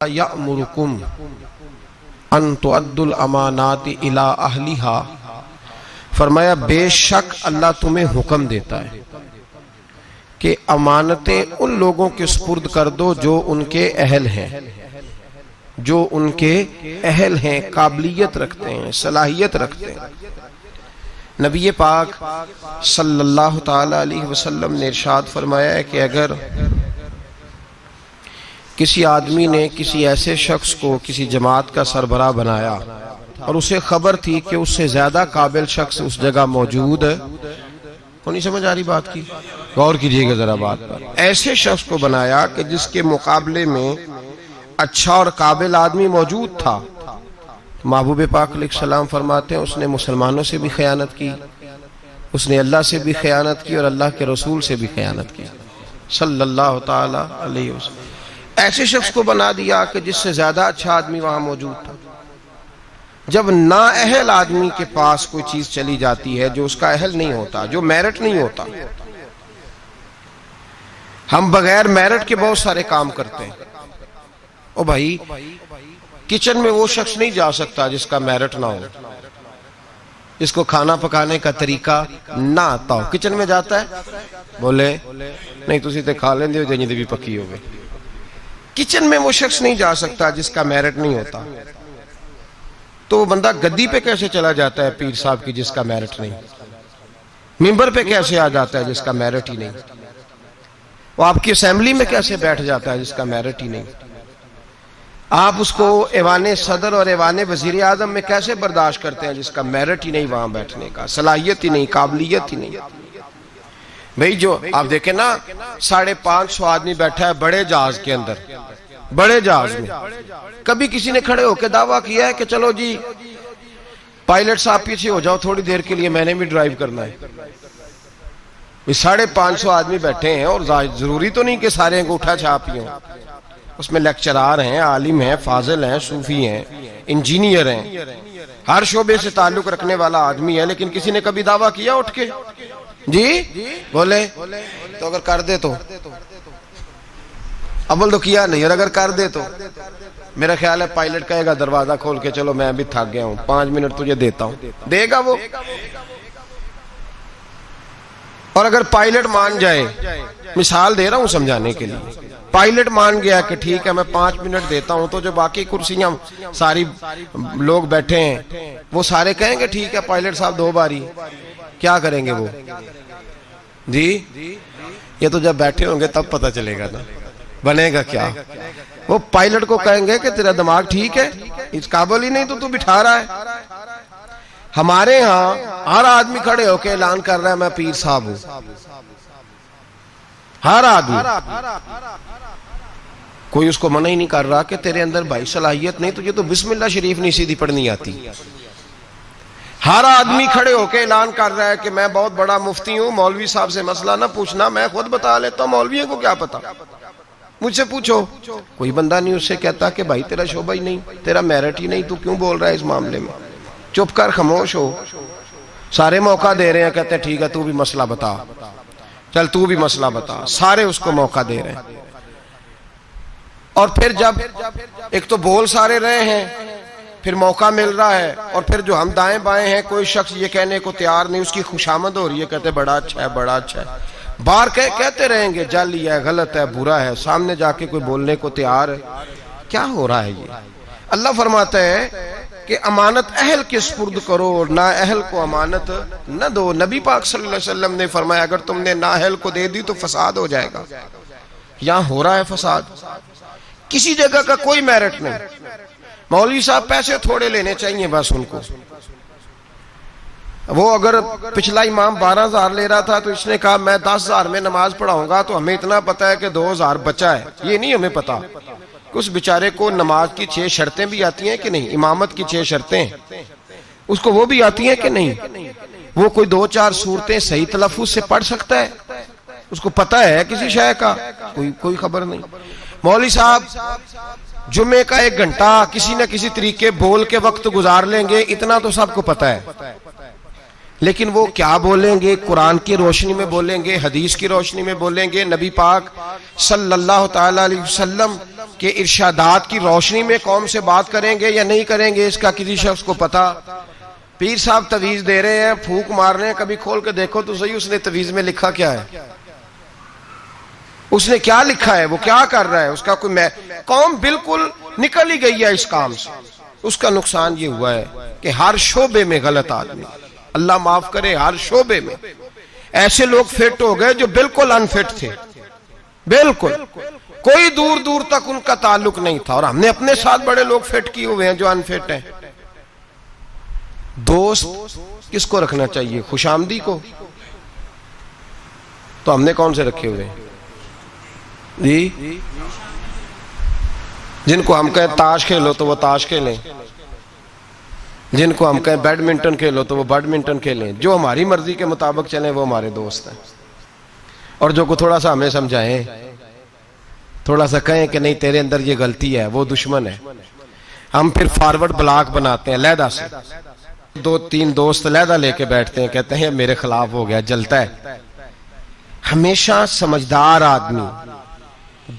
یأمرکم ان تؤدوا الامانات الی اہلہا، فرمایا بے شک اللہ تمہیں حکم دیتا ہے کہ امانتیں ان لوگوں کے سپرد کر دو جو ان کے اہل ہیں، جو ان کے اہل ہیں، قابلیت رکھتے ہیں، صلاحیت رکھتے ہیں۔ نبی پاک صلی اللہ تعالی علیہ وسلم نے ارشاد فرمایا ہے کہ اگر کسی آدمی نے کسی ایسے شخص کو کسی جماعت کا سربراہ بنایا اور اسے خبر تھی کہ اس سے زیادہ قابل شخص اس جگہ موجود ہے، کو نہیں سمجھ آ رہی بات کی؟ غور کیجئے گا ذرا بات پر۔ ایسے شخص کو بنایا کہ جس کے مقابلے میں اچھا اور قابل آدمی موجود تھا، محبوب پاک علیہ السلام فرماتے ہیں اس نے مسلمانوں سے بھی خیانت کی، اس نے اللہ سے بھی خیانت کی اور اللہ کے رسول سے بھی خیانت کی صلی اللہ تعالی علیہ وسلم۔ ایسے شخص کو بنا دیا کہ جس سے زیادہ اچھا آدمی وہاں موجود تھا۔ جب نااہل آدمی کے پاس کوئی چیز چلی جاتی ہے جو اس کا اہل نہیں ہوتا، جو میرٹ نہیں ہوتا، ہم بغیر میرٹ کے بہت سارے کام کرتے ہیں۔ او بھائی کچن میں وہ شخص نہیں جا سکتا جس کا میرٹ نہ ہو، جس کو کھانا پکانے کا طریقہ نہ آتا ہو، کچن میں جاتا ہے، بولے نہیں تسی تے کھا لیندے ہو جنی بھی پکی ہو گئے۔ کچن میں وہ شخص نہیں جا سکتا جس کا میرٹ نہیں ہوتا، تو وہ بندہ گدی پہ کیسے چلا جاتا ہے پیر صاحب کی جس کا میرٹ نہیں؟ ممبر پہ کیسے آ جاتا ہے جس کا میرٹ ہی نہیں؟ وہ آپ کی اسمبلی میں کیسے بیٹھ جاتا ہے جس کا میرٹ ہی نہیں؟ آپ اس کو ایوان صدر اور ایوان وزیر اعظم میں کیسے برداشت کرتے ہیں جس کا میرٹ ہی نہیں وہاں بیٹھنے کا، صلاحیت ہی نہیں، قابلیت ہی نہیں؟ بھئی جو آپ دیکھیں نا 550 آدمی بیٹھا ہے بڑے جہاز کے اندر، بڑے جہاز میں، کبھی کسی نے کھڑے ہو کے دعویٰ کیا ہے کہ چلو جی پائلٹ صاحب پیچھے ہو جاؤ تھوڑی دیر کے لیے میں نے بھی ڈرائیو کرنا ہے؟ 550 آدمی بیٹھے ہیں اور ضروری تو نہیں کہ سارے انگوٹھا چھاپ ہی ہوں، اس میں لیکچرار ہیں، عالم ہیں، فاضل ہیں، صوفی ہیں، انجینئر ہیں، ہر شعبے سے تعلق رکھنے والا آدمی ہے، لیکن کسی نے کبھی دعویٰ کیا اٹھ کے؟ جی بولے تو اگر کر دے تو عمل تو کیا نہیں، اور اگر کر دے تو میرا خیال ہے پائلٹ کہے گا دروازہ کھول کے چلو میں بھی تھک گیا ہوں 5 منٹ تجھے دیتا ہوں، دے گا وہ؟ اور اگر پائلٹ مان جائے، مثال دے رہا ہوں سمجھانے کے لیے، پائلٹ مان گیا کہ ٹھیک ہے میں 5 منٹ دیتا ہوں، تو جو باقی کرسیاں ساری لوگ بیٹھے ہیں وہ سارے کہیں گے ٹھیک ہے پائلٹ صاحب 2 باری، کیا کریں گے وہ؟ جی یہ تو جب بیٹھے ہوں گے تب پتہ چلے گا نا بنے گا کیا۔ وہ پائلٹ کو کہیں گے کہ تیرا دماغ ٹھیک ہے، اس قابل ہی نہیں تو بٹھا رہا ہے۔ ہمارے ہاں ہر آدمی کھڑے ہو کے اعلان کر رہا ہے میں پیر صاحب ہوں، ہر آدمی، کوئی اس کو منع ہی نہیں کر رہا کہ تیرے اندر بھائی صلاحیت نہیں، تجھے تو بسم اللہ شریف نہیں سیدھی پڑھنی آتی۔ ہر آدمی کھڑے ہو کے اعلان کر رہا ہے کہ میں بہت بڑا مفتی ہوں، مولوی صاحب سے مسئلہ نہ پوچھنا، میں خود بتا لیتا ہوں، مولویوں کو کیا پتا، مجھ سے پوچھو۔ کوئی بندہ نہیں اس سے کہتا کہ بھائی تیرا شعبہ ہی نہیں، تیرا میرٹ ہی نہیں، تو کیوں بول رہا ہے اس معاملے میں؟ چپ کر، خاموش ہو۔ سارے موقع دے رہے ہیں، کہتے ہیں ٹھیک ہے تو بھی مسئلہ بتا، چل تو بھی مسئلہ بتا، سارے اس کو موقع دے رہے ہیں۔ اور پھر جب ایک تو بول سارے رہے ہیں، پھر موقع مل رہا ہے، اور پھر جو ہم دائیں بائیں ہیں کوئی شخص یہ کہنے کو تیار نہیں، اس کی خوشامد ہو رہی ہے، کہتے بڑا اچھا ہے، بڑا اچھا ہے، باہر کہتے رہیں گے جعلی ہے، غلط ہے، برا ہے، سامنے جا کے کوئی بولنے کو تیار ہے؟ کیا ہو رہا ہے یہ؟ اللہ فرماتا ہے کہ امانت اہل کے سپرد کرو اور نا اہل کو امانت نہ دو۔ نبی پاک صلی اللہ علیہ وسلم نے فرمایا اگر تم نے نا اہل کو دے دی تو فساد ہو جائے گا۔ یہاں ہو رہا ہے فساد، کسی جگہ کا کوئی میرٹ نہیں۔ مولوی صاحب پیسے تھوڑے لینے چاہیے بس ان کو، وہ اگر پچھلا امام 12,000 لے رہا تھا تو اس نے کہا میں 10,000 میں نماز پڑھاؤں گا، تو ہمیں اتنا پتا ہے کہ 2,000 بچا ہے، یہ نہیں ہمیں پتا کہ اس بیچارے کو نماز کی 6 شرطیں بھی آتی ہیں کہ نہیں، امامت کی 6 شرطیں اس کو وہ بھی آتی ہیں کہ نہیں، وہ کوئی 2-4 صورتیں صحیح تلفظ سے پڑھ سکتا ہے، اس کو پتا ہے کسی شے کا؟ کوئی خبر نہیں۔ مولوی صاحب جمعے کا 1 گھنٹہ کسی نہ کسی طریقے بول کے وقت گزار لیں گے، اتنا تو سب کو پتا ہے، لیکن وہ کیا بولیں گے؟ قرآن کی روشنی میں بولیں گے، حدیث کی روشنی میں بولیں گے، نبی پاک صلی اللہ تعالی علیہ وسلم کہ ارشادات کی روشنی میں قوم سے بات کریں گے یا نہیں کریں گے اس کا کسی شخص کو پتا. پیر صاحب تویز دے رہے ہیں, پھونک مار رہے ہیں, کبھی کھول کے دیکھو تو صحیح اس نے تویز میں لکھا کیا ہے, اس نے کیا لکھا ہے, وہ کیا کر رہا ہے, اس کا کوئی قوم بالکل نکل ہی گئی ہے اس کام سے. اس کا نقصان یہ ہوا ہے کہ ہر شعبے میں غلط آدمی, اللہ معاف کرے, ہر شعبے میں ایسے لوگ فٹ ہو گئے جو بالکل انفٹ تھے, بالکل کوئی دور دور تک ان کا تعلق نہیں تھا. اور ہم نے اپنے ساتھ بڑے لوگ فٹ کیے ہوئے ہیں جو انفٹ ہیں. دوست کس کو رکھنا چاہیے, خوش آمدی کو, تو ہم نے کون سے رکھے ہوئے ہیں جی, جن کو ہم کہیں تاش کھیلو تو وہ تاش کھیلیں, جن کو ہم کہیں بیڈمنٹن کھیلو تو وہ بیڈمنٹن کھیلیں, جو ہماری مرضی کے مطابق چلیں وہ ہمارے دوست ہیں. اور جو کو تھوڑا سا ہمیں سمجھائیں, تھوڑا سا کہیں کہ نہیں تیرے اندر یہ غلطی ہے, وہ دشمن ہے. ہم پھر فارورڈ بلاک بناتے ہیں علیحدہ سے, 2-3 دوست علیحدہ لے کے بیٹھتے ہیں, کہتے ہیں میرے خلاف ہو گیا, جلتا ہے. ہمیشہ سمجھدار آدمی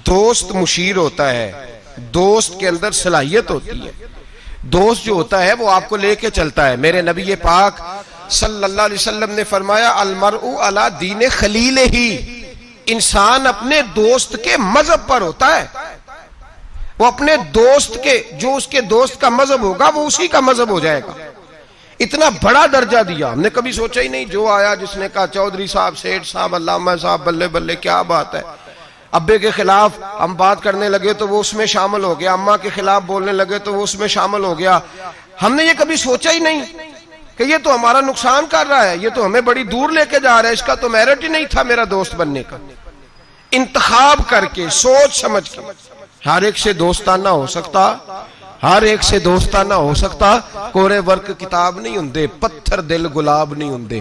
دوست مشیر ہوتا ہے, دوست کے اندر صلاحیت ہوتی ہے. دوست جو ہوتا ہے وہ آپ کو لے کے چلتا ہے. میرے نبی پاک صلی اللہ علیہ وسلم نے فرمایا المرء علی دین خلیلہ ہی, انسان اپنے دوست کے مذہب پر ہوتا ہے. وہ اپنے دوست کے, جو اس کے دوست کا مذہب ہوگا وہ اسی کا مذہب ہو جائے گا. اتنا بڑا درجہ دیا, ہم نے کبھی سوچا ہی نہیں. جو آیا جس نے کہا چودھری صاحب, سیٹھ صاحب, علامہ صاحب, بلے بلے کیا بات ہے. ابے کے خلاف ہم بات کرنے لگے تو وہ اس میں شامل ہو گیا, اماں کے خلاف بولنے لگے تو وہ اس میں شامل ہو گیا. ہم نے یہ کبھی سوچا ہی نہیں کہ یہ تو ہمارا نقصان کر رہا ہے, یہ تو ہمیں بڑی دور لے کے جا رہا ہے, اس کا تو میرٹ ہی نہیں تھا میرا دوست بننے کا. انتخاب کر کے, سوچ سمجھ کے. ہر ایک سے دوستانہ ہو سکتا, ہر ایک سے دوستانہ ہو سکتا. کورے ورک کتاب نہیں ہوندے, پتھر دل گلاب نہیں ہوندے.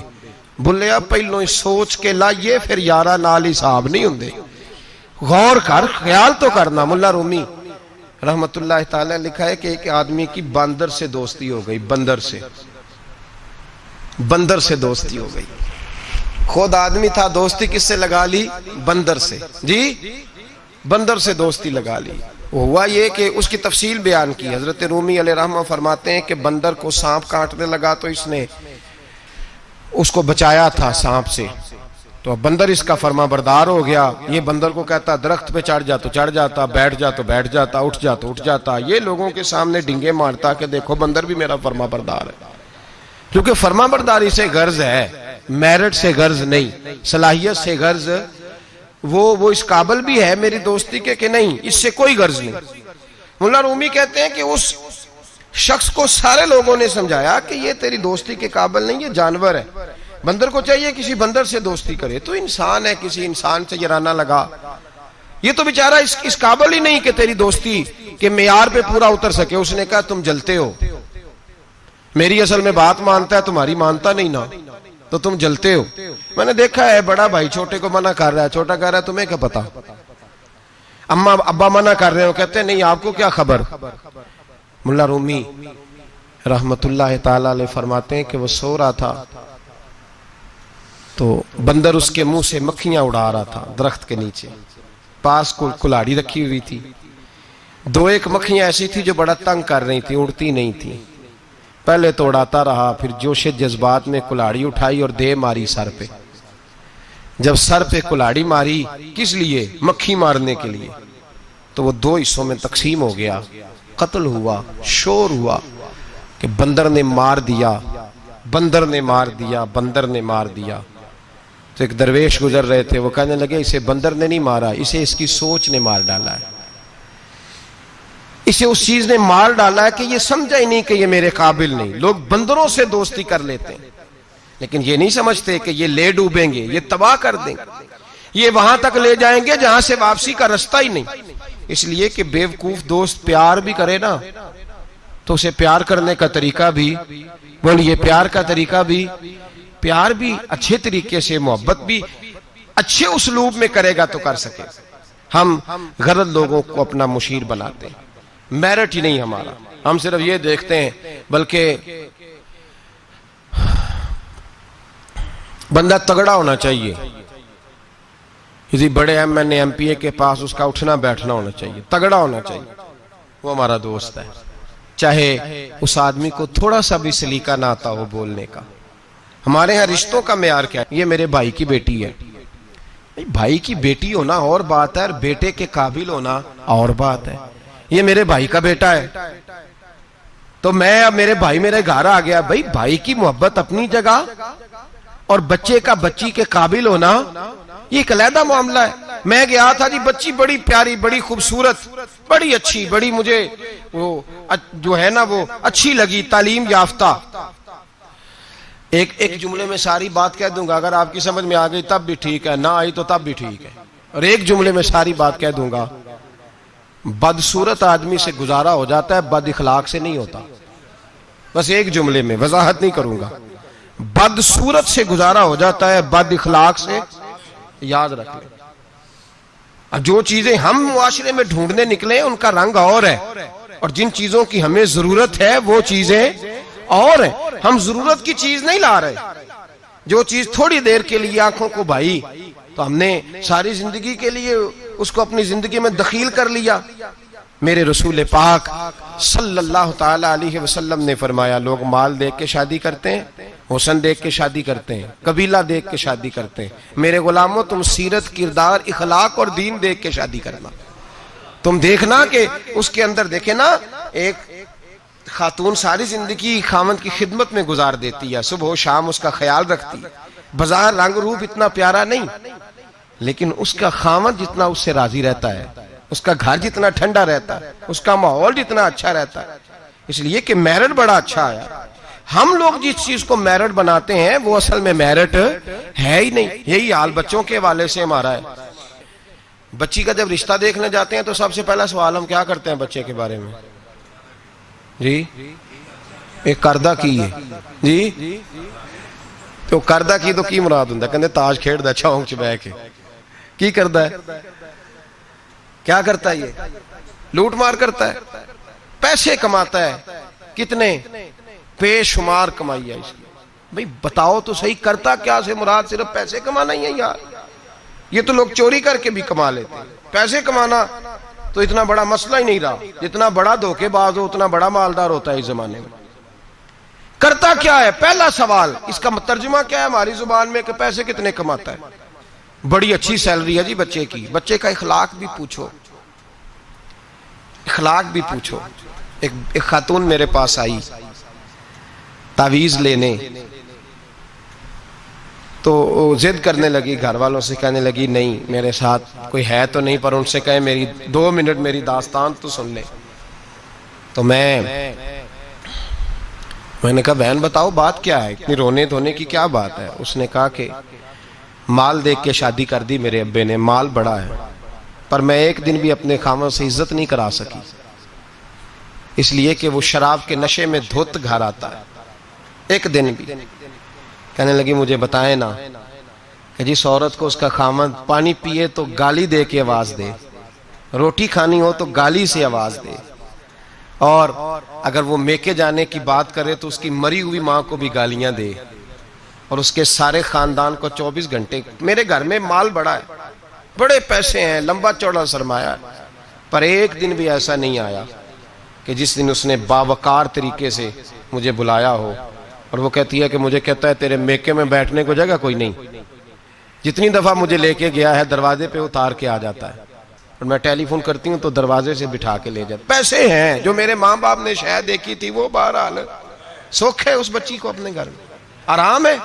بھلیا پہلوں سوچ کے لائیے, پھر یارہ نال حساب نہیں ہوندے. غور کر, خیال تو کرنا. ملا رومی رحمت اللہ تعالی لکھا ہے کہ ایک آدمی کی بندر سے دوستی ہو گئی, بندر سے دوستی ہو گئی. خود آدمی تھا, دوستی کس سے لگا لی, بندر سے. جی بندر سے دوستی لگا لی. ہوا یہ کہ اس کی تفصیل بیان کی. حضرت رومی علیہ رحمہ فرماتے ہیں کہ بندر کو سانپ کاٹنے لگا تو اس نے اس کو بچایا تھا سانپ سے. تو بندر اس کا فرما بردار ہو گیا. یہ بندر کو کہتا درخت پہ چڑھ جا تو چڑھ جاتا, بیٹھ جا تو بیٹھ جاتا, اٹھ جا تو اٹھ جاتا. یہ لوگوں کے سامنے ڈنگے مارتا کہ دیکھو بندر بھی میرا فرما بردار ہے. کیونکہ فرما برداری سے غرض ہے, میرٹ سے غرض نہیں, صلاحیت سے غرض. وہ اس قابل بھی ہے میری دوستی کے کہ نہیں, اس سے کوئی غرض نہیں. مولا رومی کہتے ہیں کہ اس شخص کو سارے لوگوں نے سمجھایا کہ یہ تیری دوستی کے قابل نہیں, یہ جانور ہے. بندر کو چاہیے کسی بندر سے دوستی کرے, تو انسان ہے, کسی انسان سے یارانہ لگا. یہ تو بیچارہ اس قابل ہی نہیں کہ تیری دوستی کے معیار پہ پورا اتر سکے. اس نے کہا تم جلتے ہو, میری اصل میں بات مانتا ہے, تمہاری مانتا نہیں نا, تو تم جلتے ہو. میں نے دیکھا ہے بڑا بھائی چھوٹے کو منع کر رہا ہے, چھوٹا کہہ رہا ہے تمہیں کیا پتا. اما ابا منع کر رہے ہو, کہتے ہیں نہیں آپ کو کیا خبر. ملا رومی رحمت اللہ تعالی علیہ فرماتے ہیں کہ وہ سو رہا تھا تو بندر اس کے منہ سے مکھیاں اڑا رہا تھا درخت کے نیچے. پاس کلاڑی رکھی ہوئی تھی, 2-1 مکھیاں ایسی تھی جو بڑا تنگ کر رہی تھی, اڑتی نہیں تھی. پہلے تو اڑاتا رہا, پھر جوش جذبات میں کلاڑی اٹھائی اور دے ماری سر پہ. جب سر پہ کلاڑی ماری, کس لیے, مکھی مارنے کے لیے, تو وہ 2 حصوں میں تقسیم ہو گیا. قتل ہوا, شور ہوا کہ بندر نے مار دیا, بندر نے مار دیا, بندر نے مار دیا. تو ایک درویش گزر رہے تھے, وہ کہنے لگے اسے بندر نے نہیں مارا, اسے اس کی سوچ نے مار ڈالا ہے, اسے اس چیز نے مار ڈالا ہے کہ یہ سمجھا ہی نہیں کہ یہ میرے قابل نہیں. لوگ بندروں سے دوستی کر لیتے ہیں لیکن یہ نہیں سمجھتے کہ یہ لے ڈوبیں گے, یہ تباہ کر دیں گے, یہ وہاں تک لے جائیں گے جہاں سے واپسی کا رستہ ہی نہیں. اس لیے کہ بیوقوف دوست پیار بھی کرے نا تو اسے پیار کرنے کا طریقہ بھی, بولیے پیار کا طریقہ بھی, پیار بھی اچھے طریقے سے, محبت بھی اچھے اسلوب میں کرے گا تو کر سکے. ہم غلط لوگوں کو اپنا مشیر بناتے ہیں, میرٹ ہی نہیں ہمارا. ہم صرف یہ دیکھتے ہیں, بلکہ بندہ تگڑا ہونا چاہیے, کسی بڑے MPA کے پاس اس کا اٹھنا بیٹھنا ہونا چاہیے، تگڑا ہونا چاہیے، وہ ہمارا دوست ہے، چاہے اس آدمی کو تھوڑا سا بھی سلیقہ نہ آتا ہو بولنے کا۔ ہمارے ہاں رشتوں کا معیار کیا ہے؟ یہ میرے بھائی کی بیٹی ہے، بھائی کی بیٹی ہونا اور بات ہے، اور بیٹے کے قابل ہونا اور بات ہے۔ یہ میرے بھائی کا بیٹا ہے تو میں اب میرے بھائی میرے گھر آ گیا، بھائی کی محبت اپنی جگہ، اور بچے کا بچی کے قابل ہونا یہ ایک علیحدہ معاملہ ہے۔ میں گیا تھا جی، بچی بڑی پیاری، بڑی خوبصورت، بڑی اچھی، بڑی مجھے وہ جو ہے نا وہ اچھی لگی، تعلیم یافتہ۔ ایک جملے میں ساری بات کہہ دوں گا، اگر آپ کی سمجھ میں آ گئی تب بھی ٹھیک ہے، نہ آئی تو تب بھی ٹھیک ہے، اور ایک جملے میں ساری بات کہہ دوں گا، بدصورت آدمی سے گزارا ہو جاتا ہے، بد اخلاق سے نہیں ہوتا۔ بس ایک جملے میں، وضاحت نہیں کروں گا، بدصورت سے گزارا ہو جاتا ہے، بد اخلاق سے یاد رکھ لیں۔ اب جو چیزیں ہم معاشرے میں ڈھونڈنے نکلے ان کا رنگ اور ہے، اور جن چیزوں کی ہمیں ضرورت ہے وہ چیزیں اور ہیں۔ ہم ضرورت کی چیز نہیں لا رہے، جو چیز تھوڑی دیر کے لیے آنکھوں کو بھائی تو ہم نے ساری زندگی کے لیے اس کو اپنی زندگی میں دخیل کر لیا۔ میرے رسول پاک صلی اللہ تعالی علیہ وسلم نے فرمایا، لوگ مال دیکھ کے شادی کرتے ہیں، حسن دیکھ کے شادی کرتے ہیں، قبیلہ دیکھ کے شادی کرتے ہیں۔ میرے غلاموں، تم سیرت، کردار، اخلاق اور دین دیکھ کے شادی کرنا۔ تم دیکھنا کہ اس کے اندر دیکھے نا، ایک خاتون ساری زندگی خاوند کی خدمت میں گزار دیتی ہے، صبح و شام اس کا خیال رکھتی ہے، بظاہر رنگ روپ اتنا پیارا نہیں، لیکن اس کا خاوند جتنا اس سے راضی رہتا ہے، اس کا گھر جتنا ٹھنڈا رہتا ہے، اس کا ماحول جتنا اچھا رہتا ہے، اس لیے کہ میرٹ بڑا اچھا آیا۔ ہم لوگ جس چیز کو میرٹ بناتے ہیں وہ اصل میں میرٹ ہے ہی نہیں۔ یہی حال بچوں کے حوالے سے ہمارا ہے۔ بچی کا جب رشتہ دیکھنے جاتے ہیں تو سب سے پہلا سوال ہم کیا کرتے ہیں بچے کے بارے میں؟ جی ایک کردہ کی ہے جی، تو کردہ کی تو کی مراد ہوں کہندے تاج کھیڑ دا چونک چ بہ کے کی کردا ہے؟ کیا کرتا ہے؟ یہ لوٹ مار کرتا ہے، پیسے کماتا ہے، کتنے بے شمار کمائی ہے اس کی۔ بھئی بتاؤ تو صحیح، کرتا کیا سے مراد صرف پیسے کمانا ہی ہے یار؟ یہ تو لوگ چوری کر کے بھی کما لیتے ہیں، پیسے کمانا تو اتنا بڑا مسئلہ ہی نہیں رہا۔ جتنا بڑا دھوکے باز ہو اتنا بڑا مالدار ہوتا ہے اس زمانے میں۔ کرتا کیا ہے؟ پہلا سوال، اس کا ترجمہ کیا ہے ہماری زبان میں کہ پیسے کتنے کماتا ہے؟ بڑی اچھی سیلری ہے جی بچے کی، بچے کا اخلاق بھی پوچھو، اخلاق بھی پوچھو۔ ایک خاتون میرے پاس آئی تعویذ لینے، تو ضد کرنے لگی، گھر والوں سے کہنے لگی نہیں میرے ساتھ کوئی ہے تو نہیں، پر ان سے کہیں میری 2 منٹ میری داستان تو سن لے۔ تو میں نے کہا بہن بتاؤ بات کیا ہے، اتنی رونے دھونے کی کیا بات ہے؟ اس نے کہا کہ مال دیکھ کے شادی کر دی میرے ابے نے، مال بڑا ہے، پر میں ایک دن بھی اپنے خاوند سے عزت نہیں کرا سکی، اس لیے کہ وہ شراب کے نشے میں دھوت گھر آتا ہے، ایک دن بھی۔ کہنے لگی مجھے بتائیں نا کہ جس عورت کو اس کا خاوند پانی پیے تو گالی دے کے آواز دے، روٹی کھانی ہو تو گالی سے آواز دے، اور اگر وہ میکے جانے کی بات کرے تو اس کی مری ہوئی ماں کو بھی گالیاں دے، اور اس کے سارے خاندان کو 24 گھنٹے۔ میرے گھر میں مال بڑا ہے، بڑے پیسے ہیں، لمبا چوڑا سرمایہ، پر ایک دن بھی ایسا نہیں آیا کہ جس دن اس نے باوقار طریقے سے مجھے بلایا ہو۔ اور وہ کہتی ہے کہ مجھے کہتا ہے تیرے میکے میں بیٹھنے کو جگہ کوئی نہیں، جتنی دفعہ مجھے لے کے گیا ہے دروازے پہ اتار کے آ جاتا ہے، اور میں ٹیلی فون کرتی ہوں تو دروازے سے بٹھا کے لے جاتا۔ پیسے ہیں، جو میرے ماں باپ نے شاید دیکھی تھی وہ بہرحال سکھ ہے اس بچی کو اپنے گھر میں، آرام ہے۔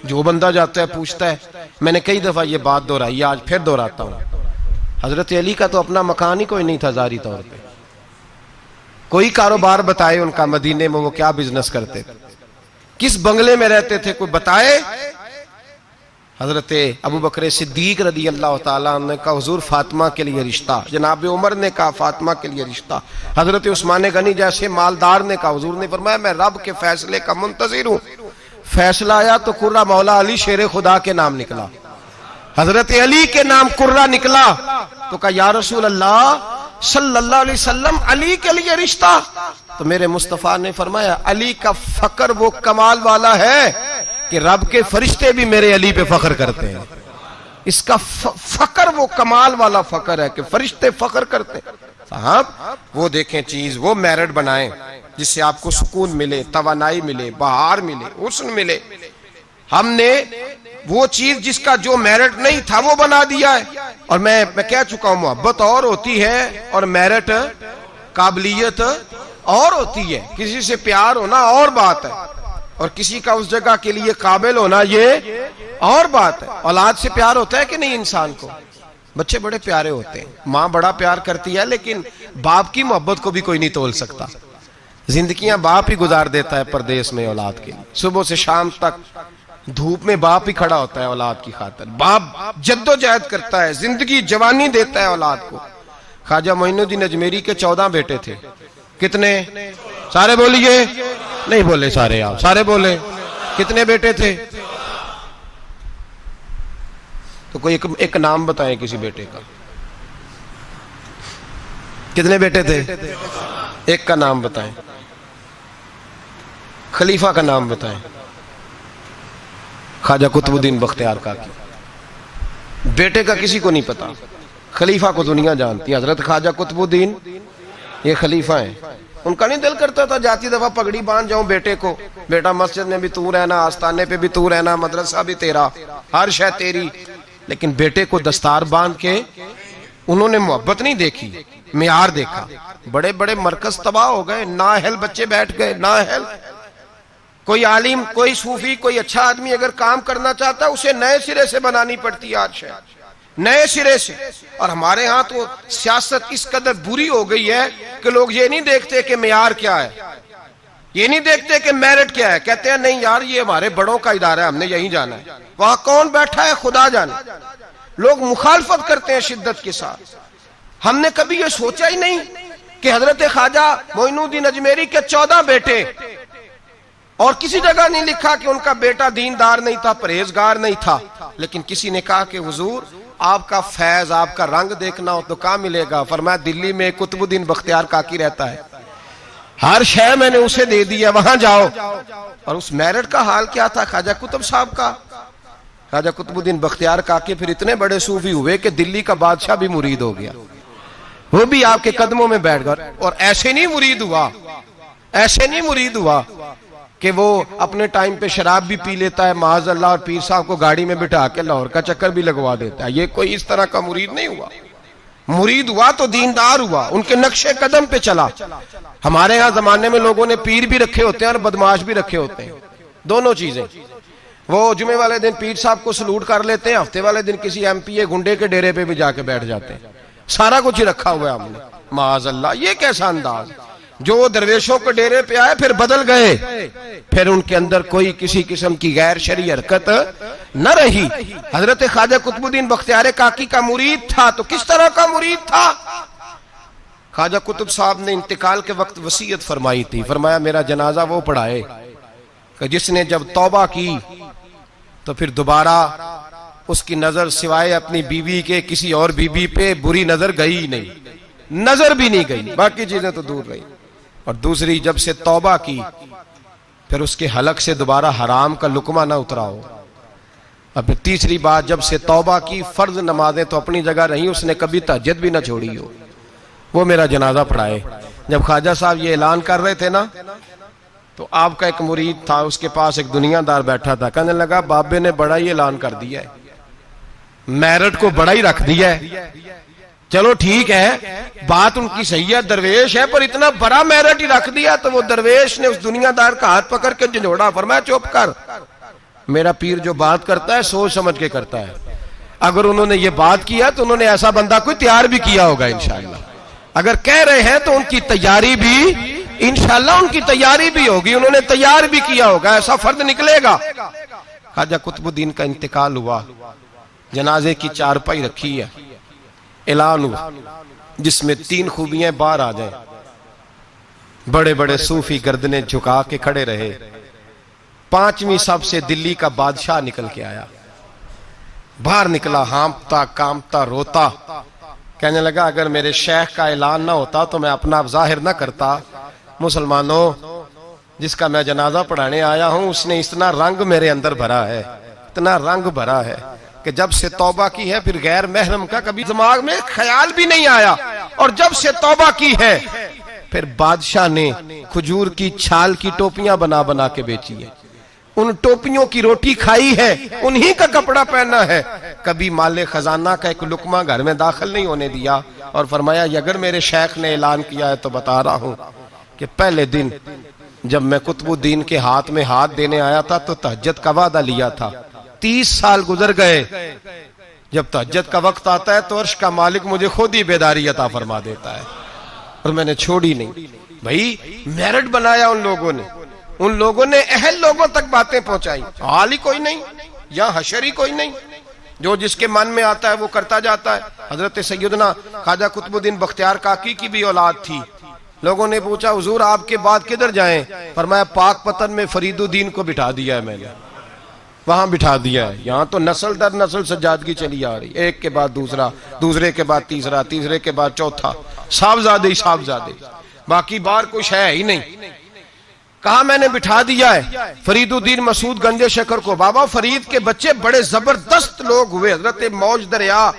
جو بندہ جاتا ہے پوچھتا ہے، میں نے کئی دفعہ یہ بات دہرائی، آج پھر دہراتا ہوں، حضرت علی کا تو اپنا مکان ہی کوئی نہیں تھا ظاہری طور پہ، کوئی کاروبار بتائے ان کا مدینے میں وہ کیا بزنس کرتے تھے، کس بنگلے میں رہتے تھے، کوئی بتائے؟ حضرت ابو بکر صدیق رضی اللہ تعالیٰ عنہ نے کہا حضور فاطمہ کے لیے رشتہ، جناب عمر نے کہا فاطمہ کے لیے رشتہ، حضرت عثمان غنی جیسے مالدار نے کہا، حضور نے فرمایا میں رب کے فیصلے کا منتظر ہوں۔ فیصلہ آیا تو قرہ مولا علی شیر خدا کے نام نکلا، حضرت علی کے نام قرہ نکلا، تو کہا یا رسول اللہ صلی اللہ علیہ وسلم علی کے لیے رشتہ؟ تو میرے مصطفیٰ نے فرمایا علی کا فخر وہ کمال والا ہے کہ رب کے فرشتے بھی میرے علی پہ فخر کرتے ہیں۔ اس کا فقر وہ کمال والا فقر ہے کہ فرشتے فخر کرتے ہیں. صاحب وہ دیکھیں چیز، وہ میرٹ بنائیں جس سے آپ کو سکون ملے، توانائی ملے، بہار ملے، حسن ملے. ہم نے وہ چیز جس کا جو میرٹ نہیں تھا وہ بنا دیا ہے. اور میں کہہ چکا ہوں، محبت اور ہوتی ہے اور میرٹ قابلیت اور ہوتی ہے. کسی سے پیار ہونا اور بات ہے، اور کسی کا اس جگہ کے لیے قابل ہونا یہ اور بات ہے. اولاد سے پیار ہوتا ہے کہ نہیں انسان کو؟ بچے بڑے پیارے ہوتے ہیں، ماں بڑا پیار کرتی ہے، لیکن باپ کی محبت کو بھی کوئی نہیں تول سکتا. زندگیاں باپ ہی گزار دیتا ہے پردیس میں اولاد کے لیے. صبح سے شام تک دھوپ میں باپ ہی کھڑا ہوتا ہے اولاد کی خاطر. باپ جدوجہد کرتا ہے، زندگی جوانی دیتا ہے اولاد کو. خواجہ معین الدین اجمیری کے 14 بیٹے تھے. کتنے؟ سارے بولیے. نہیں بولے سارے، آپ سارے بولے. کتنے بیٹے تھے؟ تو کوئی ایک نام بتائیں کسی بیٹے کا. کتنے بیٹے تھے؟ ایک کا نام بتائیں. خلیفہ کا نام بتائیں. خواجہ قطب الدین بختیار کاکی. بیٹے کا کسی کو نہیں پتا، خلیفہ کو دنیا جانتی ہے. حضرت خواجہ قطب الدین یہ خلیفہ ہیں. ان کا نہیں دل کرتا تھا جاتی دفعہ پگڑی باندھ جاؤں بیٹے کو، بیٹا مسجد میں بھی تو رہنا، آستانے پہ بھی تو رہنا، مدرسہ بھی تیرا، ہر شے تیری. لیکن بیٹے کو دستار باندھ کے انہوں نے محبت نہیں دیکھی، معیار دیکھا. بڑے بڑے مرکز تباہ ہو گئے، نااہل بچے بیٹھ گئے، نااہل. کوئی عالم، کوئی صوفی، کوئی اچھا آدمی اگر کام کرنا چاہتا ہے اسے نئے سرے سے بنانی پڑتی ہے آج شاید، نئے سرے سے. اور ہمارے ہاں تو سیاست اس قدر بری ہو گئی ہے کہ لوگ یہ نہیں دیکھتے کہ معیار کیا ہے، یہ نہیں دیکھتے کہ میرٹ کیا ہے. کہتے ہیں نہیں یار یہ ہمارے بڑوں کا ادارہ ہے، ہم نے یہیں جانا ہے. وہاں کون بیٹھا ہے خدا جانے. لوگ مخالفت کرتے ہیں شدت کے ساتھ. ہم نے کبھی یہ سوچا ہی نہیں کہ حضرت خواجہ معین الدین اجمیری کے 14 بیٹے، اور کسی جگہ نہیں لکھا کہ ان کا بیٹا دیندار نہیں تھا، پرہیزگار نہیں تھا. لیکن کسی نے کہا کہ حضور آپ کا فیض، آپ کا رنگ دیکھنا ہو تو کہاں ملے گا؟ فرمایا دلی میں قطب الدین بختیار کاکی رہتا ہے، ہر شے میں نے اسے دے دی ہے، وہاں جاؤ. اور اس میرٹ کا حال کیا تھا خواجہ قطب صاحب کا؟ خواجہ قطب الدین بختیار کاکی پھر اتنے بڑے صوفی ہوئے کہ دلی کا بادشاہ بھی مرید ہو گیا، وہ بھی آپ کے قدموں میں بیٹھ گیا. اور ایسے نہیں مرید ہوا، ایسے نہیں مرید ہوا کہ وہ اپنے ٹائم پہ شراب بھی پی لیتا ہے معاذ اللہ، اور پیر صاحب کو گاڑی میں بٹھا کے لاہور کا چکر بھی لگوا دیتا ہے. یہ کوئی اس طرح کا مرید نہیں ہوا. مرید ہوا تو دیندار ہوا، ان کے نقش قدم پہ چلا. ہمارے ہاں زمانے میں لوگوں نے پیر بھی رکھے ہوتے ہیں اور بدماش بھی رکھے ہوتے ہیں، دونوں چیزیں. وہ جمعے والے دن پیر صاحب کو سلوٹ کر لیتے ہیں، ہفتے والے دن کسی ایم پی اے گنڈے کے ڈیرے پہ بھی جا کے بیٹھ جاتے ہیں. سارا کچھ ہی رکھا ہوا ہے ہم نے معاذ اللہ. یہ کیسا انداز! جو درویشوں کے ڈیرے پہ آئے پھر بدل گئے، پھر ان کے اندر کوئی کسی قسم کی غیر شرعی حرکت نہ رہی. حضرت خواجہ قطب الدین بختیار کاکی کا مرید تھا تو کس طرح کا مرید تھا؟ خواجہ قطب صاحب نے انتقال کے وقت وصیت فرمائی تھی. فرمایا میرا جنازہ وہ پڑھائے کہ جس نے جب توبہ کی تو پھر دوبارہ اس کی نظر سوائے اپنی بیوی کے کسی اور بیوی پہ بری نظر گئی ہی نہیں، نظر بھی نہیں گئی، باقی چیزیں تو دور رہی. اور دوسری جب سے توبہ کی پھر اس کے حلق سے دوبارہ حرام کا لقمہ نہ اترا ہو. اور پھر تیسری بات جب سے توبہ کی فرض نمازیں تو اپنی جگہ رہیں، اس نے کبھی تہجد بھی نہ چھوڑی ہو. وہ میرا جنازہ پڑھائے. جب خواجہ صاحب یہ اعلان کر رہے تھے نا تو آپ کا ایک مرید تھا، اس کے پاس ایک دنیا دار بیٹھا تھا. کہنے لگا بابے نے بڑا ہی اعلان کر دیا ہے، میرٹ کو بڑا ہی رکھ دیا ہے. چلو ٹھیک ہے بات ان کی صحیح ہے، درویش ہے، پر اتنا بڑا میرٹ ہی رکھ دیا. تو وہ درویش نے اس دنیا دار کا ہاتھ پکڑ کے جھنجھوڑا. فرمایا چپ کر، میرا پیر جو بات کرتا ہے سوچ سمجھ کے کرتا ہے. اگر انہوں نے یہ بات کیا تو انہوں نے ایسا بندہ کوئی تیار بھی کیا ہوگا انشاءاللہ. اگر کہہ رہے ہیں تو ان کی تیاری بھی انشاءاللہ ان کی تیاری بھی ہوگی، انہوں نے تیار بھی کیا ہوگا، ایسا فرد نکلے گا. خواجہ قطب الدین کا انتقال ہوا، جنازے کی چارپائی رکھی ہے، اعلان ہوا جس میں 3 خوبیاں باہر آ جائیں. بڑے بڑے صوفی گردنیں جھکا کے کھڑے رہے. 5ویں سب سے دلی کا بادشاہ نکل کے آیا، باہر نکلا، ہانپتا کامتا روتا. کہنے لگا اگر میرے شیخ کا اعلان نہ ہوتا تو میں اپنا ظاہر نہ کرتا. مسلمانوں، جس کا میں جنازہ پڑھانے آیا ہوں اس نے اتنا رنگ میرے اندر بھرا ہے، اتنا رنگ بھرا ہے، کہ جب سے توبہ کی ہے پھر غیر محرم کا کبھی دماغ میں خیال بھی نہیں آیا، اور جب سے توبہ کی ہے پھر بادشاہ نے کھجور کی چھال کی ٹوپیاں بنا بنا کے بیچی ہے، ان ٹوپیوں کی روٹی کھائی ہے، انہی کا کپڑا پہنا ہے، کبھی مال خزانہ کا ایک لقمہ گھر میں داخل نہیں ہونے دیا، اور فرمایا اگر میرے شیخ نے اعلان کیا ہے تو بتا رہا ہوں کہ پہلے دن جب میں قطب الدین کے ہاتھ میں ہاتھ دینے آیا تھا تو تہجد کا وعدہ لیا تھا، 30 سال گزر گئے، جب تہجد کا وقت آتا ہے تو عرش کا مالک مجھے خود ہی بیداری عطا فرما دیتا ہے، اور میں نے چھوڑی نہیں۔ بھائی میرٹ بنایا ان لوگوں نے اہل لوگوں تک باتیں پہنچائی، حال ہی کوئی نہیں یا حشر ہی کوئی نہیں، جو جس کے من میں آتا ہے وہ کرتا جاتا ہے۔ حضرت سیدنا خواجہ قطب الدین بختیار کاکی کی بھی اولاد تھی، لوگوں نے پوچھا حضور آپ کے بعد کدھر جائیں؟ فرمایا پاک پتن میں فرید الدین کو بٹھا دیا ہے میں نے، وہاں بٹھا دیا ہے، یہاں تو نسل در نسل سجادگی چلی آ رہی، ایک کے بعد دوسرا، دوسرے کے بعد تیسرا، تیسرے کے بعد چوتھا، صاحبزادے ہی صاحبزادے، باقی بار کچھ ہے ہی نہیں۔ کہا میں نے بٹھا دیا ہے فرید الدین مسعود گنج شکر کو۔ بابا فرید کے بچے بڑے زبردست لوگ ہوئے، حضرت موج دریا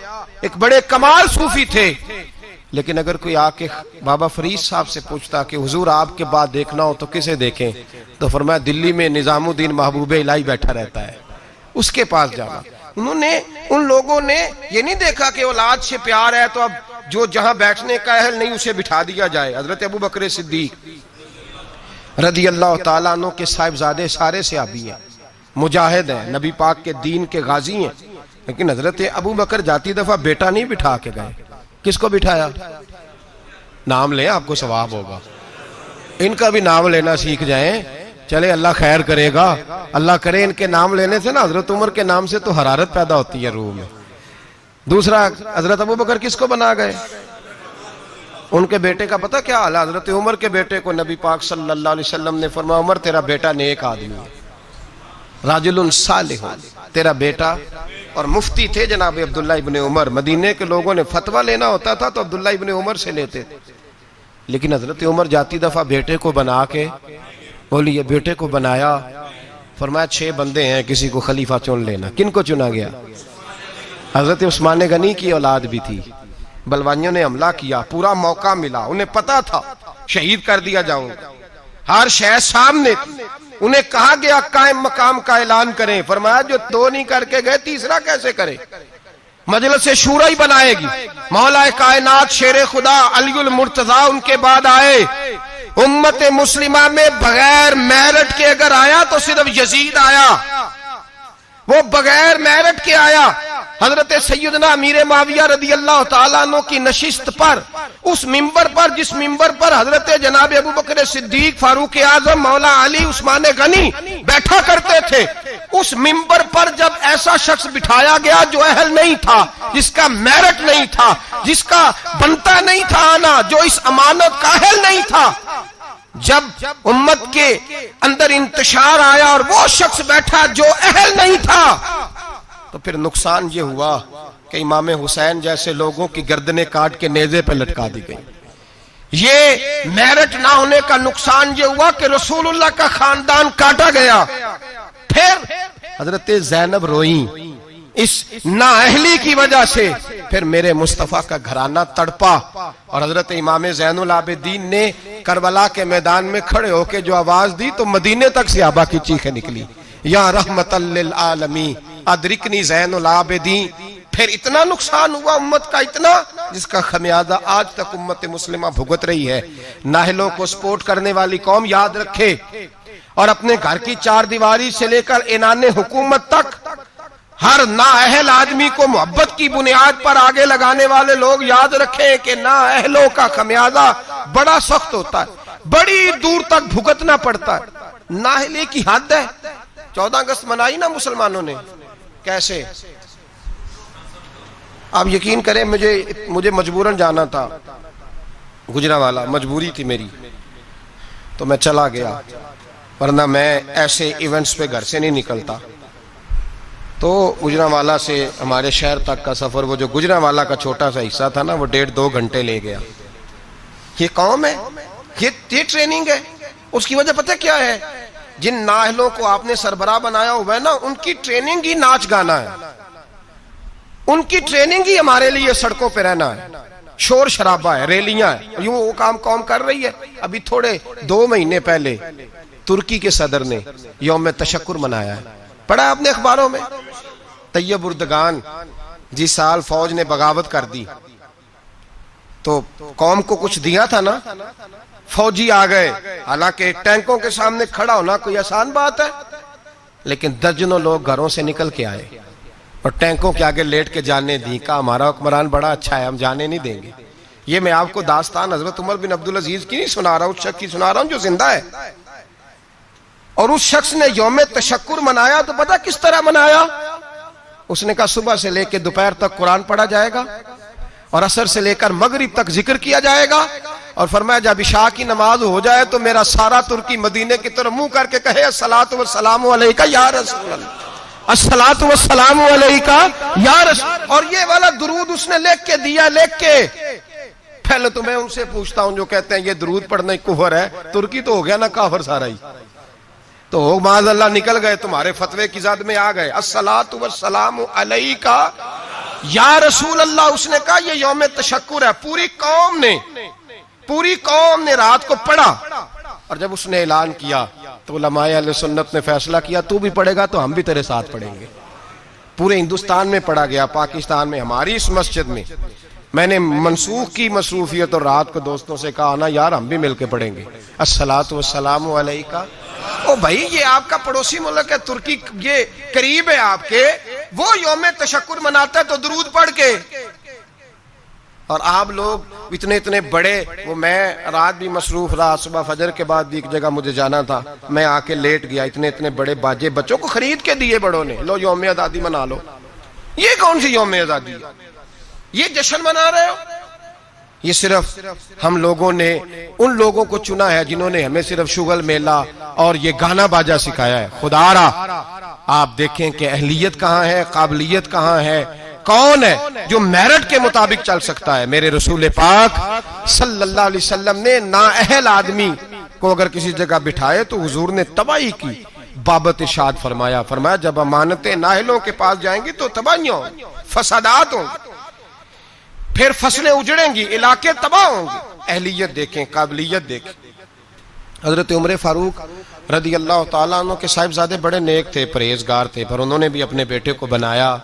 ایک بڑے کمال صوفی تھے، لیکن اگر کوئی آ کے بابا فرید صاحب سے پوچھتا کہ حضور آپ کے بعد دیکھنا ہو تو کسے دیکھیں، تو فرمایا دلی میں نظام الدین محبوب الہی بیٹھا رہتا ہے، اس کے پاس جانا۔ ان لوگوں نے یہ نہیں دیکھا کہ اولاد سے پیار ہے تو اب جو جہاں بیٹھنے کا اہل نہیں اسے بٹھا دیا جائے۔ حضرت ابو بکر صدیق رضی اللہ تعالیٰ عنہ کے صاحبزادے سارے صحابی ہیں، مجاہد ہیں، نبی پاک کے دین کے غازی ہیں، لیکن حضرت ابو بکر جاتی دفعہ بیٹا نہیں بٹھا کے گئے، کس کو بٹھایا؟ نام لیں آپ کو ثواب ہوگا، ان کا بھی نام لینا سیکھ جائیں، چلے اللہ خیر کرے گا، اللہ کرے ان کے نام لینے سے نا حضرت عمر کے نام سے تو حرارت پیدا ہوتی ہے روح میں۔ دوسرا حضرت ابو بکر کس کو بنا گئے؟ ان کے بیٹے کا پتہ کیا حال ہے؟ حضرت عمر کے بیٹے کو نبی پاک صلی اللہ علیہ وسلم نے فرمایا عمر تیرا بیٹا نیک آدمی ہے، راجل صالح، تیرا بیٹا۔ اور مفتی تھے جناب عبداللہ ابن عمر، مدینے کے لوگوں نے فتویٰ لینا ہوتا تھا تو عبداللہ ابن عمر سے لیتے تھے، لیکن حضرت عمر جاتی دفعہ بیٹے کو بنا کے بولی، یہ بیٹے کو بنایا، فرمایا 6 بندے ہیں کسی کو خلیفہ چن لینا۔ کن کو چنا گیا؟ حضرت عثمان غنی کی اولاد بھی تھی، بلوانیوں نے حملہ کیا، پورا موقع ملا، انہیں پتا تھا شہید کر دیا جاؤں گا، ہر شے سامنے، انہیں کہا گیا قائم مقام کا اعلان کریں، فرمایا جو 2 نہیں کر کے گئے تیسرا کیسے کرے؟ مجلس شورا ہی بنائے گی، مولا کائنات شیر خدا علی المرتضی ان کے بعد آئے، امت مسلمہ میں بغیر میرٹ کے اگر آیا تو صرف یزید آیا، وہ بغیر میرٹ کے آیا۔ حضرت سیدنا امیر معاویہ رضی اللہ تعالیٰ عنہ کی نشست پر، اس منبر پر جس منبر پر حضرت جناب ابو بکر صدیق، فاروق اعظم، مولا علی، عثمان غنی بیٹھا کرتے تھے، اس منبر پر جب ایسا شخص بٹھایا گیا جو اہل نہیں تھا، جس کا میرٹ نہیں تھا، جس کا بنتا نہیں تھا آنا، جو اس امانت کا اہل نہیں تھا، جب امت کے اندر انتشار آیا اور وہ شخص بیٹھا جو اہل نہیں تھا، تو پھر نقصان یہ ہوا کہ امام حسین جیسے لوگوں کی گردنیں کاٹ کے نیزے پہ لٹکا دی گئی۔ یہ میرٹ نہ ہونے کا نقصان یہ ہوا کہ رسول اللہ کا خاندان کاٹا گیا۔ پھر حضرت زینب روئیں اس نااہلی کی وجہ سے، پھر میرے مصطفیٰ کا گھرانہ تڑپا، اور حضرت امام زین العابدین نے کربلا کے میدان میں کھڑے ہو کے جو آواز دی تو مدینے تک صحابہ کی چیخیں نکلی، یا رحمت للعالمین ادرکنی زین العابدین۔ پھر اتنا نقصان ہوا امت کا، اتنا جس کا خمیازہ آج تک امت مسلمہ بھگت رہی ہے۔ نااہلوں کو سپورٹ کرنے والی قوم یاد رکھے، اور اپنے گھر کی 4 دیواری سے لے کر اعلان حکومت تک ہر نااہل آدمی کو محبت کی بنیاد پر آگے لگانے والے لوگ یاد رکھیں کہ نااہلوں کا خمیازہ بڑا سخت ہوتا ہے، بڑی دور تک بھگتنا پڑتا ہے۔ نااہلی کی حد ہے۔ 14 اگست منائی نا مسلمانوں نے، کیسے؟ آپ یقین کریں مجھے مجبوراً جانا تھا گجرانوالہ، مجبوری تھی میری، تو میں چلا گیا، ورنہ میں ایسے ایونٹس پہ گھر سے نہیں نکلتا۔ تو گجرانوالہ سے ہمارے شہر تک کا سفر، وہ جو گجرانوالہ کا چھوٹا سا حصہ تھا نا، وہ 1.5-2 گھنٹے لے گیا۔ یہ قوم ہے، یہ ٹریننگ ہے۔ اس کی وجہ پتہ کیا ہے؟ جن نااہلوں کو آپ نے سربراہ بنایا ہوا ہے نا، ان کی ٹریننگ ہی ناچ گانا ہے۔ ان کی ٹریننگ ہی ہمارے لیے سڑکوں پہ رہنا ہے، شور شرابہ ہے، ریلیاں ہیں، یوں وہ کام قوم کر رہی ہے۔ ابھی تھوڑے 2 مہینے پہلے ترکی کے صدر نے یوم تشکر منایا ہے، پڑھا آپ نے اخباروں میں؟ طیب اردگان جس سال فوج نے بغاوت کر دی تو قوم کو کچھ دیا تھا نا، فوجی آ گئے، حالانکہ ٹینکوں کے سامنے کھڑا ہونا کوئی آسان بات ہے، لیکن درجنوں لوگ گھروں سے نکل کے آئے اور ٹینکوں کے آگے لیٹ کے جانے دی، کہا ہمارا حکمران بڑا اچھا ہے، ہم جانے نہیں دیں گے۔ یہ میں آپ کو داستان حضرت عمر بن عبدالعزیز کی نہیں سنا رہا ہوں، اس شخص کی سنا رہا ہوں جو زندہ ہے۔ اور اس شخص نے یوم تشکر منایا تو پتہ کس طرح منایا؟ اس نے کہا صبح سے لے کے دوپہر تک قرآن پڑھا جائے گا اور عصر سے لے کر مغرب تک ذکر کیا جائے گا، اور فرمایا جب عشاء کی نماز ہو جائے تو میرا سارا ترکی مدینے کی طرف منہ کر کے کہے الصلاۃ والسلام علیک یا رسول اللہ، الصلاۃ والسلام علیک یا رسول۔ اور یہ والا درود اس نے لکھ کے دیا، لکھ کے۔ پہلے تو میں ان سے پوچھتا ہوں جو کہتے ہیں یہ درود پڑھنا کفر ہے، ترکی تو ہو گیا نا کافر سارا ہی، تو معاذ اللہ نکل گئے، تمہارے فتوے کی زد میں آ گئے۔ الصلاۃ والسلام علیک یا رسول اللہ، اس نے کہا یہ یوم تشکر ہے۔ پوری قوم نے رات کو پڑھا، اور جب اس نے اعلان کیا تو علماء اہل سنت نے فیصلہ کیا تو بھی پڑھے گا تو ہم بھی تیرے ساتھ پڑھیں گے۔ پورے ہندوستان میں پڑھا گیا، پاکستان میں، ہماری اس مسجد میں میں نے منسوخ کی مصروفیت، اور رات کو دوستوں سے کہا نا یار ہم بھی مل کے پڑھیں گے الصلاۃ والسلام علیک۔ او بھائی یہ آپ کا پڑوسی ملک ہے ترکی، یہ قریب ہے آپ کے، وہ یوم تشکر مناتا ہے تو درود پڑھ کے، اور آپ لوگ اتنے بڑے۔ وہ میں رات بھی مصروف رہا، صبح فجر کے بعد بھی ایک جگہ مجھے جانا تھا، میں آ کے لیٹ گیا، اتنے بڑے باجے بچوں کو خرید کے دیے بڑوں نے، لو یوم آزادی منا لو۔ یہ کون سی یوم آزادی ہے؟ یہ جشن منا رہے ہو؟ یہ صرف ہم لوگوں نے ان لوگوں کو چنا ہے جنہوں نے ہمیں صرف شغل میلہ اور یہ گانا باجا سکھایا ہے۔ خدا را آپ دیکھیں کہ اہلیت کہاں ہے، قابلیت کہاں ہے، کون ہے جو میرٹ کے مطابق چل سکتا ہے؟ میرے رسول پاک صلی اللہ علیہ وسلم نے نااہل آدمی کو اگر کسی جگہ بٹھائے تو حضور نے تباہی کی بابت ارشاد فرمایا جب امانتیں نااہلوں کے پاس جائیں گی تو تباہیاں ہوں گی، فسادات ہوں گی، پھر فصلیں اجڑیں گی، علاقے تباہ ہوں گے۔ اہلیت دیکھیں، قابلیت دیکھیں۔ حضرت عمر فاروق رضی اللہ تعالیٰ عنہ کے صاحبزادے بڑے نیک تھے، پرہیزگار تھے، پر انہوں نے بھی اپنے بیٹے کو بنایا۔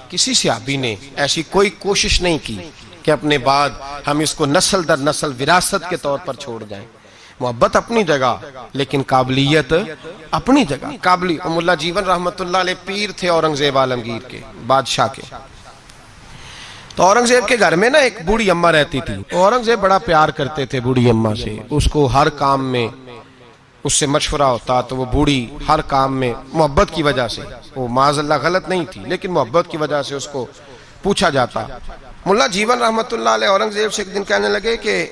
کسی صحابی نے ایسی کوئی کوشش نہیں کی کہ اپنے بعد ہم اس کو نسل در نسل وراثت کے طور پر چھوڑ جائیں۔ محبت اپنی جگہ لیکن قابلیت اپنی جگہ۔ مولا جیون رحمت اللہ علیہ پیر تھے اورنگزیب عالمگیر کے، بادشاہ کے۔ تو اورنگزیب کے گھر میں نا ایک بوڑھی اماں رہتی تھی، اورنگزیب بڑا پیار کرتے تھے بوڑھی اماں سے، اس کو ہر کام میں اس سے مشورہ ہوتا تو وہ بوڑھی ہر کام میں محبت کی وجہ سے، وہ معاذ اللہ غلط نہیں تھی لیکن محبت کی وجہ سے اس کو پوچھا جاتا۔ مولا جیون رحمت اللہ علیہ اورنگزیب سے ایک دن کہنے لگے کہ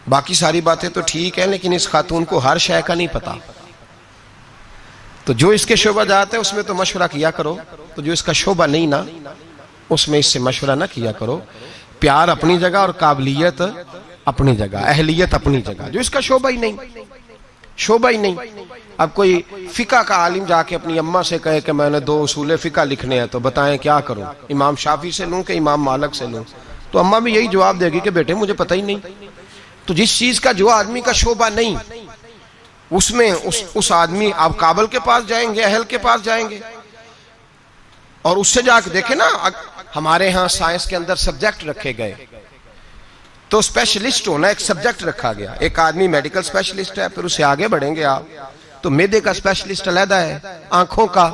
باقی ساری باتیں تو ٹھیک ہیں لیکن اس خاتون کو ہر شے کا نہیں پتا، تو جو اس کے شعبہ جات ہے اس میں تو مشورہ کیا کرو، تو جو اس کا شعبہ نہیں نا اس میں اس سے مشورہ نہ کیا کرو۔ پیار اپنی جگہ اور قابلیت اپنی جگہ، اہلیت اپنی جگہ، جو اس کا شعبہ ہی نہیں۔ اب کوئی فقہ کا عالم جا کے اپنی اماں سے کہے کہ میں نے 2 اصول فقہ لکھنے ہیں تو بتائیں کیا کروں، امام شافعی سے لوں کہ امام مالک سے لوں؟ تو اماں بھی یہی جواب دے گی کہ بیٹے مجھے پتہ ہی نہیں۔ تو جس چیز کا جو آدمی کا شعبہ نہیں اس میں اس آدمی، آپ کابل کے پاس جائیں گے، اہل کے پاس جائیں گے اور اس سے جا کے دیکھیں نا، ہمارے ہاں سائنس کے اندر سبجیکٹ رکھے گئے تو اسپیشلسٹ ہونا ایک سبجیکٹ رکھا گیا۔ ایک آدمی میڈیکل اسپیشلسٹ ہے، پھر اسے آگے بڑھیں گے آپ تو معدے کا اسپیشلسٹ علیحدہ ہے، آنکھوں کا،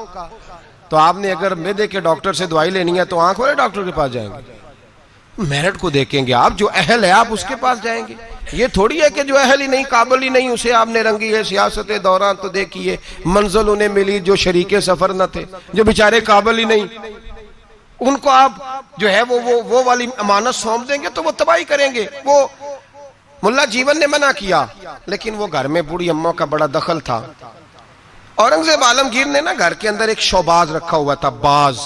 تو آپ نے اگر معدے کے ڈاکٹر سے دوائی لینی ہے تو آنکھ والے ڈاکٹر کے پاس جائیں گے۔ میرٹ کو دیکھیں گے آپ، جو اہل ہے آپ اس کے پاس جائیں گے۔ یہ تھوڑی ہے کہ جو اہل ہی نہیں، قابل ہی نہیں، اسے آپ نے رنگی ہے سیاست دوران تو دیکھیے منزل انہیں ملی جو شریک سفر نہ تھے، جو بیچارے قابل ہی نہیں، ان کو آپ جو ہے وہ والی امانت سونپ دیں گے تو وہ تباہی کریں گے۔ وہ مولا جیون نے منع کیا لیکن وہ گھر میں بوڑھی اماں کا بڑا دخل تھا۔ اورنگزیب عالمگیر نے نا گھر کے اندر ایک شوباز رکھا ہوا تھا، باز۔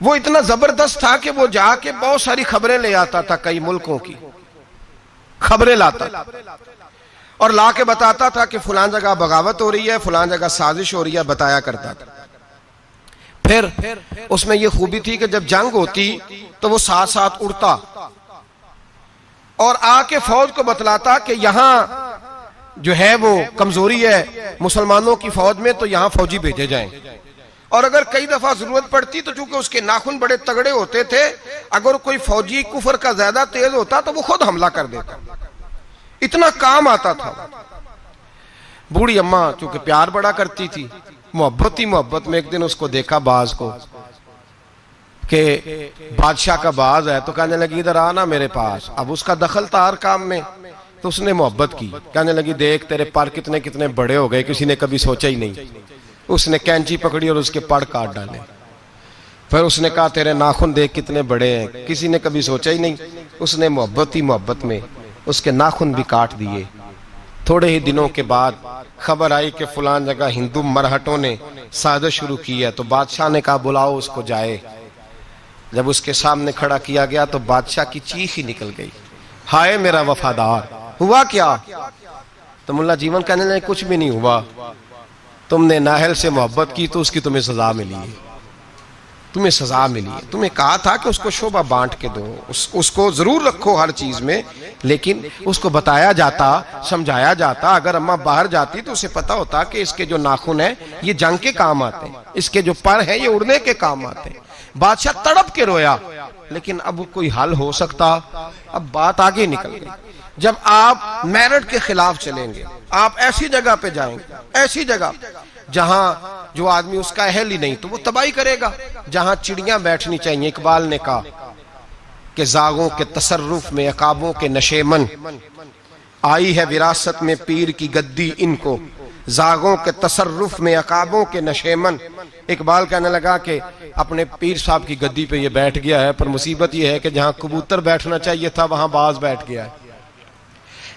وہ اتنا زبردست تھا کہ وہ جا کے بہت ساری خبریں لے آتا تھا، کئی ملکوں کی خبریں لاتا اور لا کے بتاتا تھا کہ فلان جگہ بغاوت ہو رہی ہے، فلان جگہ سازش ہو رہی ہے، بتایا کرتا تھا۔ پھر اس میں یہ خوبی تھی کہ جب جنگ ہوتی تو وہ ساتھ ساتھ اڑتا اور آ کے فوج کو بتلاتا کہ یہاں جو ہے وہ کمزوری ہے مسلمانوں کی فوج میں، تو یہاں فوجی بھیجے جائیں. اور اگر کئی دفعہ ضرورت پڑتی تو چونکہ اس کے ناخن بڑے تگڑے ہوتے تھے، اگر کوئی فوجی کفر کا زیادہ تیز ہوتا تو وہ خود حملہ کر دیتا. اتنا کام آتا تھا. بوڑھی اماں چونکہ پیار بڑا کرتی تھی، محبت ہی محبت میں ایک دن اس کو دیکھا باز کو کہ بادشاہ کا باز ہے، تو کہنے لگی ادھر آنا میرے پاس. اب اس کا دخل تھا ہر کام میں، تو اس نے محبت کی. کہنے لگی دیکھ تیرے پر کتنے کتنے بڑے ہو گئے، کسی نے کبھی سوچا ہی نہیں. اس نے کینچی پکڑی اور اس کے پڑ کاٹ ڈالے. پھر اس نے کہا تیرے ناخن دیکھ کتنے بڑے ہیں، کسی نے کبھی سوچا ہی نہیں. اس نے محبت ہی محبت میں اس کے ناخن بھی کاٹ دیے. تھوڑے ہی دنوں کے بعد خبر آئی کہ فلان جگہ ہندو مرہٹوں نے سازش شروع کی ہے، تو بادشاہ نے کہا بلاؤ اس کو جائے. جب اس کے سامنے کھڑا کیا گیا تو بادشاہ کی چیخ ہی نکل گئی، ہائے میرا وفادار، ہوا کیا؟ تو ملا جیون کہنے لگے کچھ بھی نہیں ہوا، تم نے نااہل سے محبت کی تو اس کی تمہیں سزا ملی ہے. تمہیں سزا ملی ہے. تمہیں کہا تھا کہ اس کو شعبہ بانٹ کے دو، اس کو ضرور رکھو ہر چیز میں، لیکن اس کو بتایا جاتا، سمجھایا جاتا. اگر اماں باہر جاتی تو اسے پتا ہوتا کہ اس کے جو ناخن ہیں یہ جنگ کے کام آتے ہیں، اس کے جو پر ہیں یہ اڑنے کے کام آتے ہیں. بادشاہ تڑپ کے رویا، لیکن اب کوئی حل ہو سکتا. اب بات آگے نکل گئی. جب آپ میرٹ کے خلاف چلیں گے، آپ ایسی جگہ پہ جائیں گے، ایسی جگہ جہاں جو آدمی اس کا اہل ہی نہیں تو وہ تباہی کرے گا. جہاں چڑیاں بیٹھنی چاہیے، اقبال نے کہا کہ زاغوں کے تصرف میں عقابوں کے نشیمن، آئی ہے وراثت میں پیر کی گدی ان کو، زاغوں کے تصرف میں عقابوں کے نشیمن. اقبال کہنے لگا کہ اپنے پیر صاحب کی گدی پہ یہ بیٹھ گیا ہے، پر مصیبت یہ ہے کہ جہاں کبوتر بیٹھنا چاہیے تھا وہاں باز بیٹھ گیا ہے،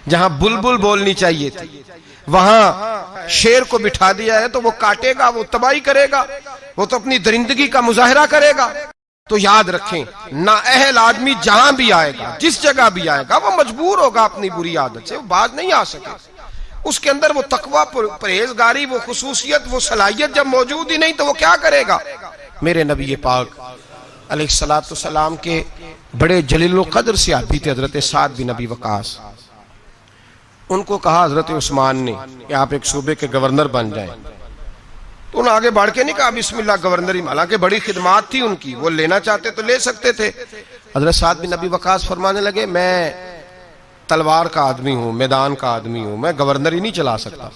جہاں بلبل بولنی چاہیے تھی وہاں شیر کو بٹھا دیا ہے. تو وہ کاٹے گا، وہ تباہی کرے گا، وہ تو اپنی درندگی کا مظاہرہ کرے گا. تو یاد رکھیں، نااہل آدمی جہاں بھی آئے گا، جس جگہ بھی آئے گا، وہ مجبور ہوگا اپنی بری عادت سے، وہ باز نہیں آ سکے. اس کے اندر وہ تقوی، پرہیزگاری، وہ خصوصیت، وہ صلاحیت جب موجود ہی نہیں تو وہ کیا کرے گا؟ میرے نبی پاک علیہ السلام کے بڑے جلیل القدر صحابی تھے حضرت سعد بن ابی وقاص. ان کو کہا حضرت عثمان نے کہ آپ ایک صوبے کے گورنر بن جائیں. تو انہوں نے آگے بڑھ کے نہیں کہا بسم اللہ گورنری، حالانکہ بڑی خدمات تھی ان کی، وہ لینا چاہتے تو لے سکتے تھے. حضرت سعد بن ابی وقاص فرمانے لگے میں تلوار کا آدمی ہوں، میدان کا آدمی ہوں، میں گورنری نہیں چلا سکتا،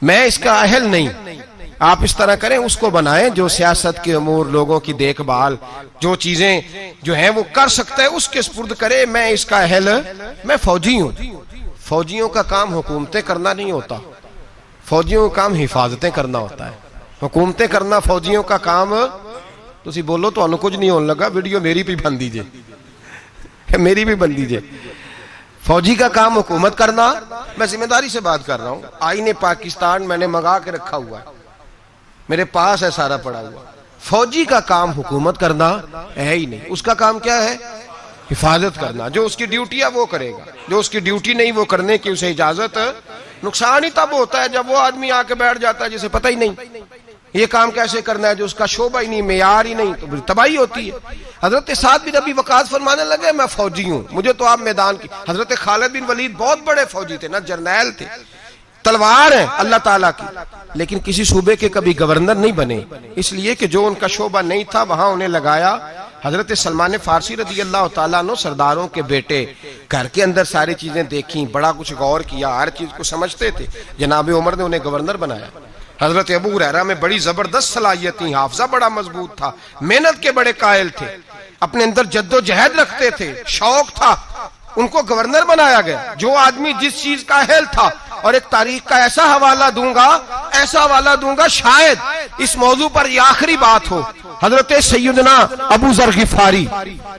میں اس کا اہل نہیں. آپ اس طرح کریں، اس کو بنائیں جو سیاست کے امور، لوگوں کی دیکھ بھال، جو چیزیں جو ہیں وہ کر سکتا ہے اس کے سپرد کرے، میں اس کا اہل، میں فوجی ہوں. فوجیوں کا کام حکومتیں کرنا نہیں ہوتا، فوجیوں کا کام حفاظتیں کرنا ہوتا ہے. حکومتیں کرنا فوجیوں کا کام. تسی بولو تو انہوں کچھ نہیں ہونے لگا، ویڈیو میری بھی بن دیجئے، میری بھی بن دیجئے. فوجی کا کام حکومت کرنا. میں ذمہ داری سے بات کر رہا ہوں. آئین پاکستان میں نے منگا کے رکھا ہوا ہے، میرے پاس ہے سارا پڑا ہوا. فوجی کا کام حکومت کرنا ہے ہی نہیں. اس کا کام کیا ہے؟ حفاظت کرنا. جو اس کی ڈیوٹی ہے وہ کرے گا، جو اس کی ڈیوٹی نہیں وہ کرنے کی اسے اجازت. نقصان ہی تب ہوتا ہے جب وہ آدمی آ کے بیٹھ جاتا ہے جسے پتہ ہی نہیں یہ کام کیسے کرنا ہے، جو اس کا شعبہ ہی نہیں، معیار ہی نہیں، تو تباہی ہوتی ہے. حضرت سعد بن ابی وقاص فرمانے لگے میں فوجی ہوں، مجھے تو آپ میدان کی. حضرت خالد بن ولید بہت بڑے فوجی تھے، نہ جرنیل تھے، تلوار ہے اللہ تعالیٰ کی، لیکن کسی صوبے کے کبھی گورنر نہیں بنے، اس لیے کہ جو ان کا شعبہ نہیں تھا وہاں انہیں لگایا. حضرت سلمان فارسی رضی اللہ تعالیٰ عنہ سرداروں کے بیٹے، گھر کے اندر ساری چیزیں دیکھیں، بڑا کچھ غور کیا، ہر چیز کو سمجھتے تھے. جناب عمر نے انہیں گورنر بنایا. حضرت ابو ہریرہ میں بڑی زبردست صلاحیت تھی، حافظہ بڑا مضبوط تھا، محنت کے بڑے قائل تھے، اپنے اندر جد و جہد رکھتے تھے، شوق تھا، ان کو گورنر بنایا گیا. جو آدمی جس چیز کا اہل تھا. اور ایک تاریخ کا ایسا حوالہ دوں گا، ایسا حوالہ دوں گا، شاید اس موضوع پر یہ آخری بات ہو. حضرت سیدنا ابو ذر غفاری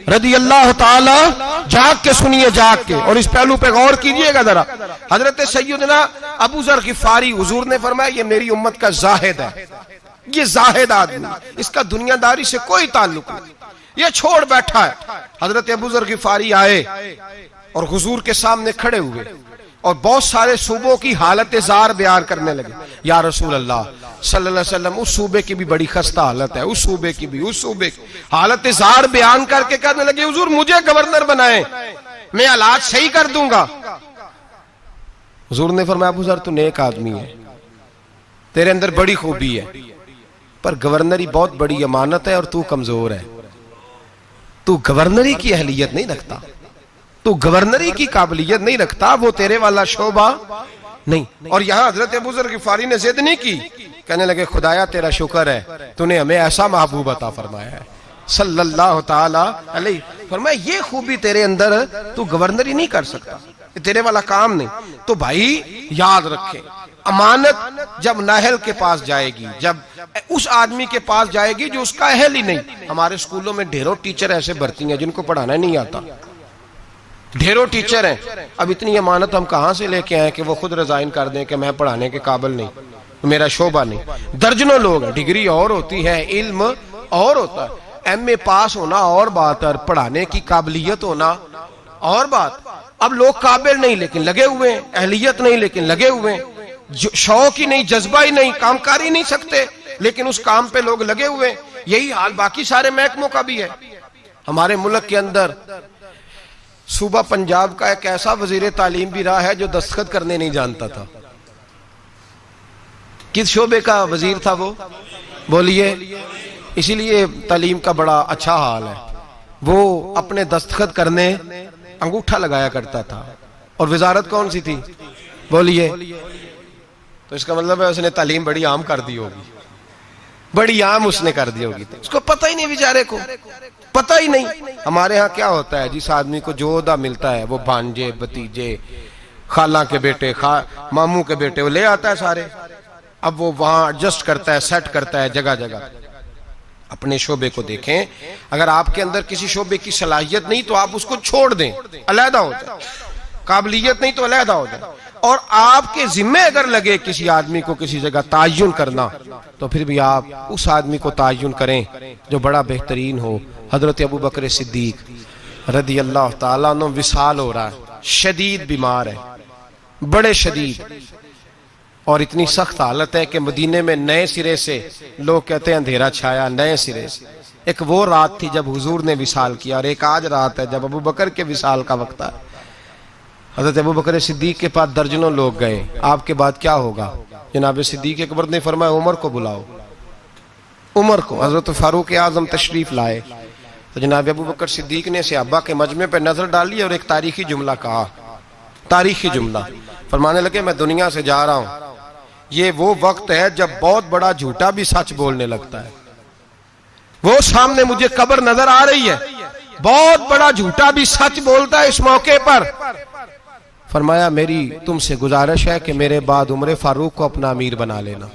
رضی اللہ تعالی، جاگ کے سنیے، جاگ کے، اور اس پہلو پہ غور کیجئے گا ذرا. حضرت سیدنا ابو ذر غفاری، حضور نے فرمایا یہ میری امت کا زاہد ہے، یہ زاہد آدمی، اس کا دنیا داری سے کوئی تعلق نہیں، یہ چھوڑ بیٹھا ہے. حضرت ابو ذر غفاری آئے اور حضور کے سامنے کھڑے ہوئے. اور بہت سارے صوبوں کی حالت زار بیان کرنے لگے. یا رسول اللہ صلی اللہ علیہ وسلم، اس صوبے کی بھی بڑی خستہ حالت ہے، اس صوبے کی بھی، اس صوبے کی حالت زار بیان کر کے کہنے لگے حضور مجھے گورنر بنائیں، میں حالات صحیح کر دوں گا. حضور نے فرمایا ابو ذر تو نیک آدمی ہے، تیرے اندر بڑی خوبی ہے، پر گورنری بہت بڑی امانت ہے اور تو کمزور ہے، تو گورنری کی اہلیت نہیں رکھتا، تو گورنری کی قابلیت نہیں رکھتا، وہ تیرے والا شعبہ نہیں. اور یہاں حضرت ابو ذر غفاری نے ضد نہیں کی، کہنے لگے خدایا تیرا شکر ہے تو نے ہمیں ایسا محبوب عطا فرمایا ہے صلی اللہ تعالی علیہ. فرمایا یہ خوبی تیرے اندر، تو گورنری نہیں کر سکتا، تیرے والا کام نہیں. تو بھائی یاد رکھیں، امانت جب نااہل کے پاس جائے گی، جب اس آدمی کے پاس جائے گی جو اس کا اہل ہی نہیں. ہمارے اسکولوں میں ڈھیروں ٹیچر ایسے بھرتی ہیں جن کو پڑھانا نہیں آتا، ڈھیروں ٹیچر ہیں. اب اتنی امانت ہم کہاں سے لے کے آئیں کہ وہ خود ریزائن کر دیں کہ میں پڑھانے کے قابل نہیں، میرا شعبہ نہیں. درجنوں لوگ ہیں، ڈگری اور ہوتی ہے، علم اور ہوتا ہے، ایم اے پاس ہونا اور بات ہے، پڑھانے کی قابلیت ہونا اور بات. اب لوگ قابل نہیں لیکن لگے ہوئے ہیں، اہلیت نہیں لیکن لگے ہوئے ہیں، شوق ہی نہیں، جذبہ ہی نہیں، کام کر ہی نہیں سکتے لیکن اس کام پہ لوگ لگے ہوئے ہیں. یہی حال باقی سارے محکموں کا بھی ہے. ہمارے ملک کے اندر صوبہ پنجاب کا ایک ایسا وزیر تعلیم بھی رہا ہے جو دستخط کرنے نہیں جانتا تھا. کس شعبے کا وزیر تھا وہ؟ بولیے. اسی لیے تعلیم کا بڑا اچھا حال ہے. وہ اپنے دستخط کرنے انگوٹھا لگایا کرتا تھا. اور وزارت کون سی تھی؟ بولیے. تو اس کا مطلب ہے اس نے تعلیم بڑی عام کر دی ہوگی، بڑی عام اس نے کر دی ہوگی. اس کو پتہ ہی نہیں، بیچارے کو پتہ ہی نہیں. ہمارے ہاں کیا ہوتا ہے، جس آدمی کو جو عہدہ ملتا ہے وہ بھانجے، بھتیجے، خالہ کے بیٹے، ماموں کے بیٹے وہ لے آتا ہے سارے. اب وہ وہاں ایڈجسٹ کرتا ہے، سیٹ کرتا ہے جگہ جگہ. اپنے شعبے کو دیکھیں، اگر آپ کے اندر کسی شعبے کی صلاحیت نہیں تو آپ اس کو چھوڑ دیں، علیحدہ ہو جائیں. قابلیت نہیں تو علیحدہ ہو جائیں. اور آپ کے ذمہ اگر لگے کسی آدمی کو کسی جگہ تعین کرنا تو پھر بھی آپ اس آدمی کو تعین کریں جو بڑا بہترین ہو. حضرت ابو بکر صدیق رضی اللہ تعالیٰ عنہ وصال ہو رہا ہے، شدید بیمار ہے، بڑے شدید، اور اتنی سخت حالت ہے کہ مدینے میں نئے سرے سے لوگ کہتے ہیں اندھیرا چھایا، نئے سرے سے. ایک وہ رات تھی جب حضور نے وصال کیا اور ایک آج رات ہے جب ابو بکر کے وصال کا وقت ہے. حضرت ابو بکر صدیق کے پاس درجنوں لوگ گئے، آپ کے بعد کیا ہوگا؟ جناب صدیق اکبر نے فرمایا عمر کو بلاؤ، عمر کو. حضرت فاروق اعظم تشریف لائے تو جناب ابو بکر صدیق نے صحابہ کے مجمع پہ نظر ڈالی اور ایک تاریخی جملہ کہا، تاریخی جملہ. فرمانے لگے میں دنیا سے جا رہا ہوں، یہ وہ وقت ہے جب بہت بڑا جھوٹا بھی سچ بولنے لگتا ہے. وہ سامنے مجھے قبر نظر آ رہی ہے، بہت بڑا جھوٹا بھی سچ بولتا ہے اس موقع پر. فرمایا میری تم سے گزارش ہے کہ میرے بعد عمر فاروق کو اپنا امیر بنا لینا.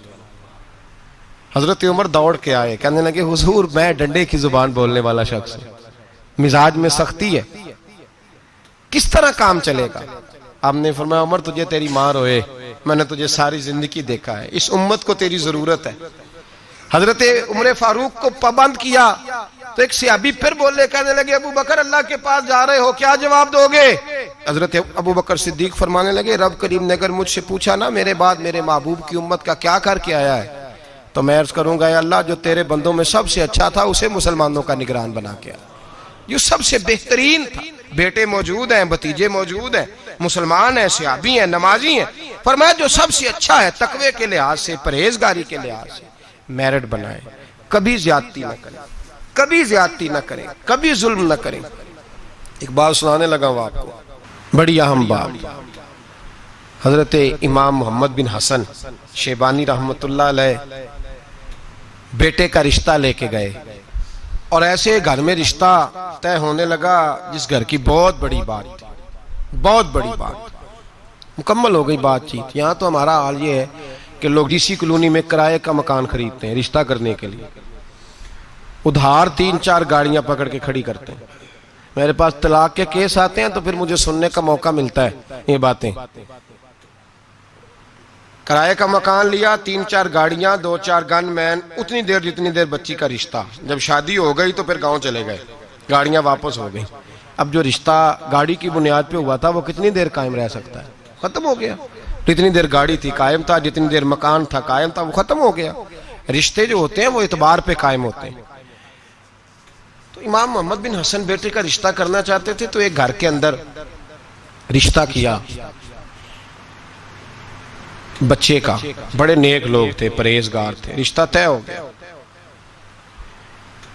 حضرت عمر دوڑ کے آئے، کہنے لگے حضور میں ڈنڈے کی زبان بولنے والا شخص ہوں، مزاج میں سختی ہے، کس طرح کام چلے گا؟ آپ نے فرمایا عمر تجھے تیری ماں روئے، میں نے تجھے ساری زندگی دیکھا ہے، اس امت کو تیری ضرورت ہے. حضرت عمر فاروق کو پابند کیا تو ایک صحابی پھر بولے، کہنے لگے ابو بکر اللہ کے پاس جا رہے ہو، کیا جواب دو گے؟ حضرت ابو بکر صدیق فرمانے لگے رب کریم نے اگر مجھ سے پوچھا نا میرے بعد میرے محبوب کی امت کا کیا کر کے آیا ہے تو میں عرض کروں گا اے اللہ جو تیرے بندوں میں سب سے اچھا تھا اسے مسلمانوں کا نگران بنا کے آیا، جو سب سے بہترین تھا. بیٹے موجود ہیں، بھتیجے موجود ہیں، مسلمان ہیں، صحابی ہیں، نمازی ہیں. فرمایا جو سب سے اچھا ہے تقوی کے لحاظ سے، پرہیزگاری کے لحاظ سے میرٹ بنائیں، کبھی زیادتی نہ کریں، کبھی زیادتی نہ کریں، کبھی ظلم نہ کریں. ایک بات سنانے لگا ہوں آپ کو، بڑی اہم بات. حضرت امام محمد بن حسن شیبانی رحمت اللہ علیہ بیٹے کا رشتہ لے کے گئے اور ایسے گھر میں رشتہ طے ہونے لگا جس گھر کی بہت بڑی بات تھی، بہت بڑی بات مکمل ہو گئی بات چیت. یہاں تو ہمارا حال یہ ہے کہ لوگ ڈی سی کالونی میں کرائے کا مکان خریدتے ہیں رشتہ کرنے کے لیے، ادھار 3-4 گاڑیاں پکڑ کے کھڑی کرتے ہیں. میرے پاس طلاق کے کیس آتے ہیں تو پھر مجھے سننے کا موقع ملتا ہے یہ باتیں. کرائے کا مکان لیا، 3-4 گاڑیاں، 2-4 گن مین، اتنی دیر جتنی دیر بچی کا رشتہ. جب شادی ہو گئی تو پھر گاؤں چلے گئے، گاڑیاں واپس ہو گئی. اب جو رشتہ گاڑی کی بنیاد پہ ہوا تھا وہ کتنی دیر قائم رہ سکتا ہے؟ ختم ہو گیا. جتنی دیر گاڑی تھی قائم تھا, جتنی دیر مکان تھا قائم تھا, وہ ختم ہو گیا. رشتے جو ہوتے ہیں وہ اعتبار پہ قائم ہوتے ہیں. تو امام محمد بن حسن بیٹے کا رشتہ کرنا چاہتے تھے تو ایک گھر کے اندر رشتہ کیا بچے کا. بڑے نیک لوگ تھے, پرہیزگار تھے, رشتہ طے ہو گیا.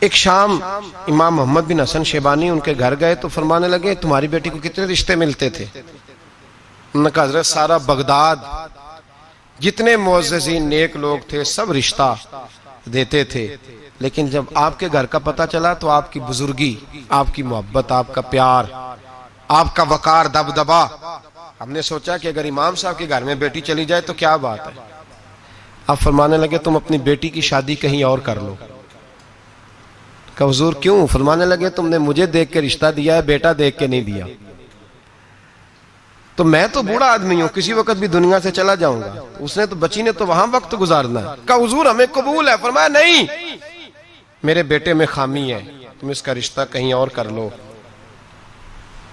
ایک شام امام محمد بن حسن شیبانی ان کے گھر گئے تو فرمانے لگے تمہاری بیٹی کو کتنے رشتے ملتے تھے؟ انہوں نے کہا حضرت سارا بغداد جتنے معززین نیک لوگ تھے سب رشتہ دیتے تھے, لیکن جب آپ کے گھر کا پتہ چلا تو آپ کی بزرگی, آپ کی محبت, آپ کا پیار, آپ کا وقار, دبدبا, ہم نے سوچا کہ اگر امام صاحب کے گھر میں بیٹی چلی جائے تو کیا بات ہے. آپ فرمانے لگے تم اپنی بیٹی کی شادی کہیں اور کر لو. کہ حضور کیوں؟ فرمانے لگے تم نے مجھے دیکھ کے رشتہ دیا ہے, بیٹا دیکھ کے نہیں دیا. تو میں تو بوڑھا آدمی ہوں, کسی وقت بھی دنیا سے چلا جاؤں گا, اس نے تو بچی نے تو وہاں وقت گزارنا ہے. کہ حضور ہمیں قبول ہے. فرمایا نہیں, میرے بیٹے میں خامی ہے, تم اس کا رشتہ کہیں اور کر لو.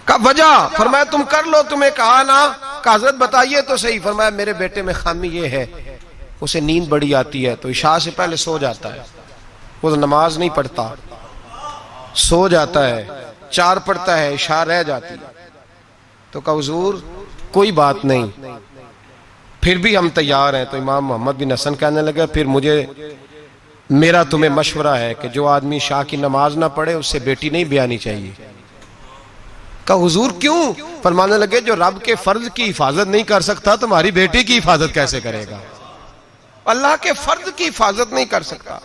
کا وجہ؟ فرمایا تم کر لو, تمہیں کہا نا. کہ حضرت بتائیے تو صحیح. فرمایا میرے بیٹے میں خامی یہ ہے, اسے نیند بڑی آتی ہے تو عشاء سے پہلے سو جاتا ہے, وہ نماز نہیں پڑھتا, سو جاتا ہے, 4 پڑھتا ہے, عشاء رہ جاتی. تو کہا حضور کوئی بات نہیں, پھر بھی ہم تیار ہیں. تو امام محمد بن حسن کہنے لگے پھر میرا تمہیں مشورہ ہے کہ جو آدمی عشاء کی نماز نہ پڑھے اس سے بیٹی نہیں بیانی چاہیے. کہا حضور کیوں؟ فرمانے لگے جو رب کے فرض کی حفاظت نہیں کر سکتا تمہاری بیٹی کی حفاظت کیسے کرے گا؟ اللہ کے فرض کی حفاظت نہیں کر سکتا,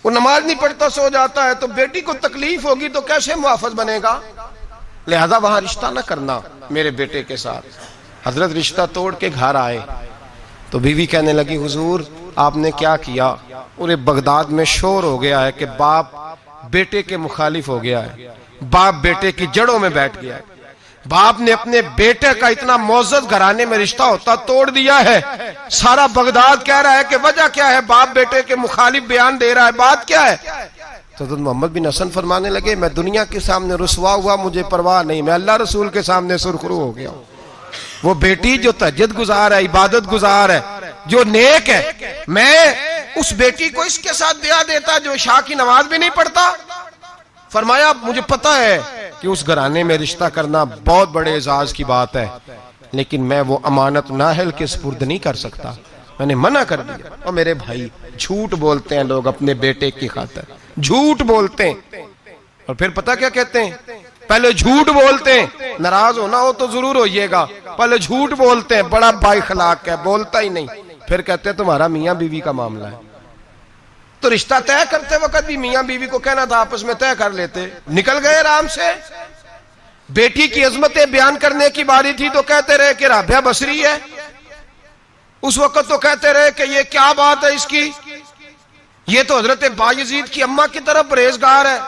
وہ نماز نہیں پڑھتا, سو جاتا ہے, تو بیٹی کو تکلیف ہوگی تو کیسے محافظ بنے گا؟ لہذا وہاں رشتہ نہ کرنا میرے بیٹے کے ساتھ. حضرت رشتہ توڑ کے گھر آئے تو بیوی کہنے لگی حضور آپ نے کیا کیا؟ پورے بغداد میں شور ہو گیا ہے کہ باپ بیٹے کے مخالف ہو گیا ہے, باپ بیٹے کی جڑوں میں بیٹھ گیا ہے, باپ نے اپنے بیٹے کا اتنا معزز گھرانے میں رشتہ ہوتا توڑ دیا ہے. سارا بغداد کہہ رہا ہے کہ وجہ کیا ہے, باپ بیٹے کے مخالف بیان دے رہا ہے, بات کیا ہے؟ تو حضرت محمد بن حسن فرمانے لگے میں دنیا کے سامنے رسوا ہوا مجھے پرواہ نہیں, میں اللہ رسول کے سامنے سرخرو ہو گیا ہوں. وہ بیٹی جو تہجد گزار ہے, عبادت گزار ہے, جو نیک ہے, میں اس بیٹی کو اس کے ساتھ بیاہ دیتا جو عشاء کی نماز بھی نہیں پڑھتا. فرمایا مجھے پتا ہے کہ اس گھرانے میں رشتہ کرنا بہت بڑے اعزاز کی بات ہے, لیکن میں وہ امانت نااہل کے سپرد نہیں کر سکتا, میں نے منع کر دیا. اور میرے بھائی جھوٹ بولتے ہیں لوگ اپنے بیٹے کی خاطر, جھوٹ بولتے ہیں, اور پھر پتہ کیا کہتے ہیں, پہلے جھوٹ بولتے ہیں, ناراض ہونا ہو تو ضرور ہوئیے گا, پہلے جھوٹ بولتے ہیں, بڑا بائی اخلاق ہے, بولتا ہی نہیں, پھر کہتے ہیں تمہارا میاں بیوی کا معاملہ ہے. تو رشتہ طے کرتے وقت بھی میاں بیوی کو کہنا تھا آپس میں طے کر لیتے, نکل گئے آرام سے. بیٹی کی عظمتیں بیان کرنے کی باری تھی تو کہتے رہے کہ رابعہ بصری ہے, اس وقت تو کہتے رہے کہ یہ کیا بات ہے اس کی, یہ تو حضرت بایزید کی اماں کی طرف پرہیزگار ہے.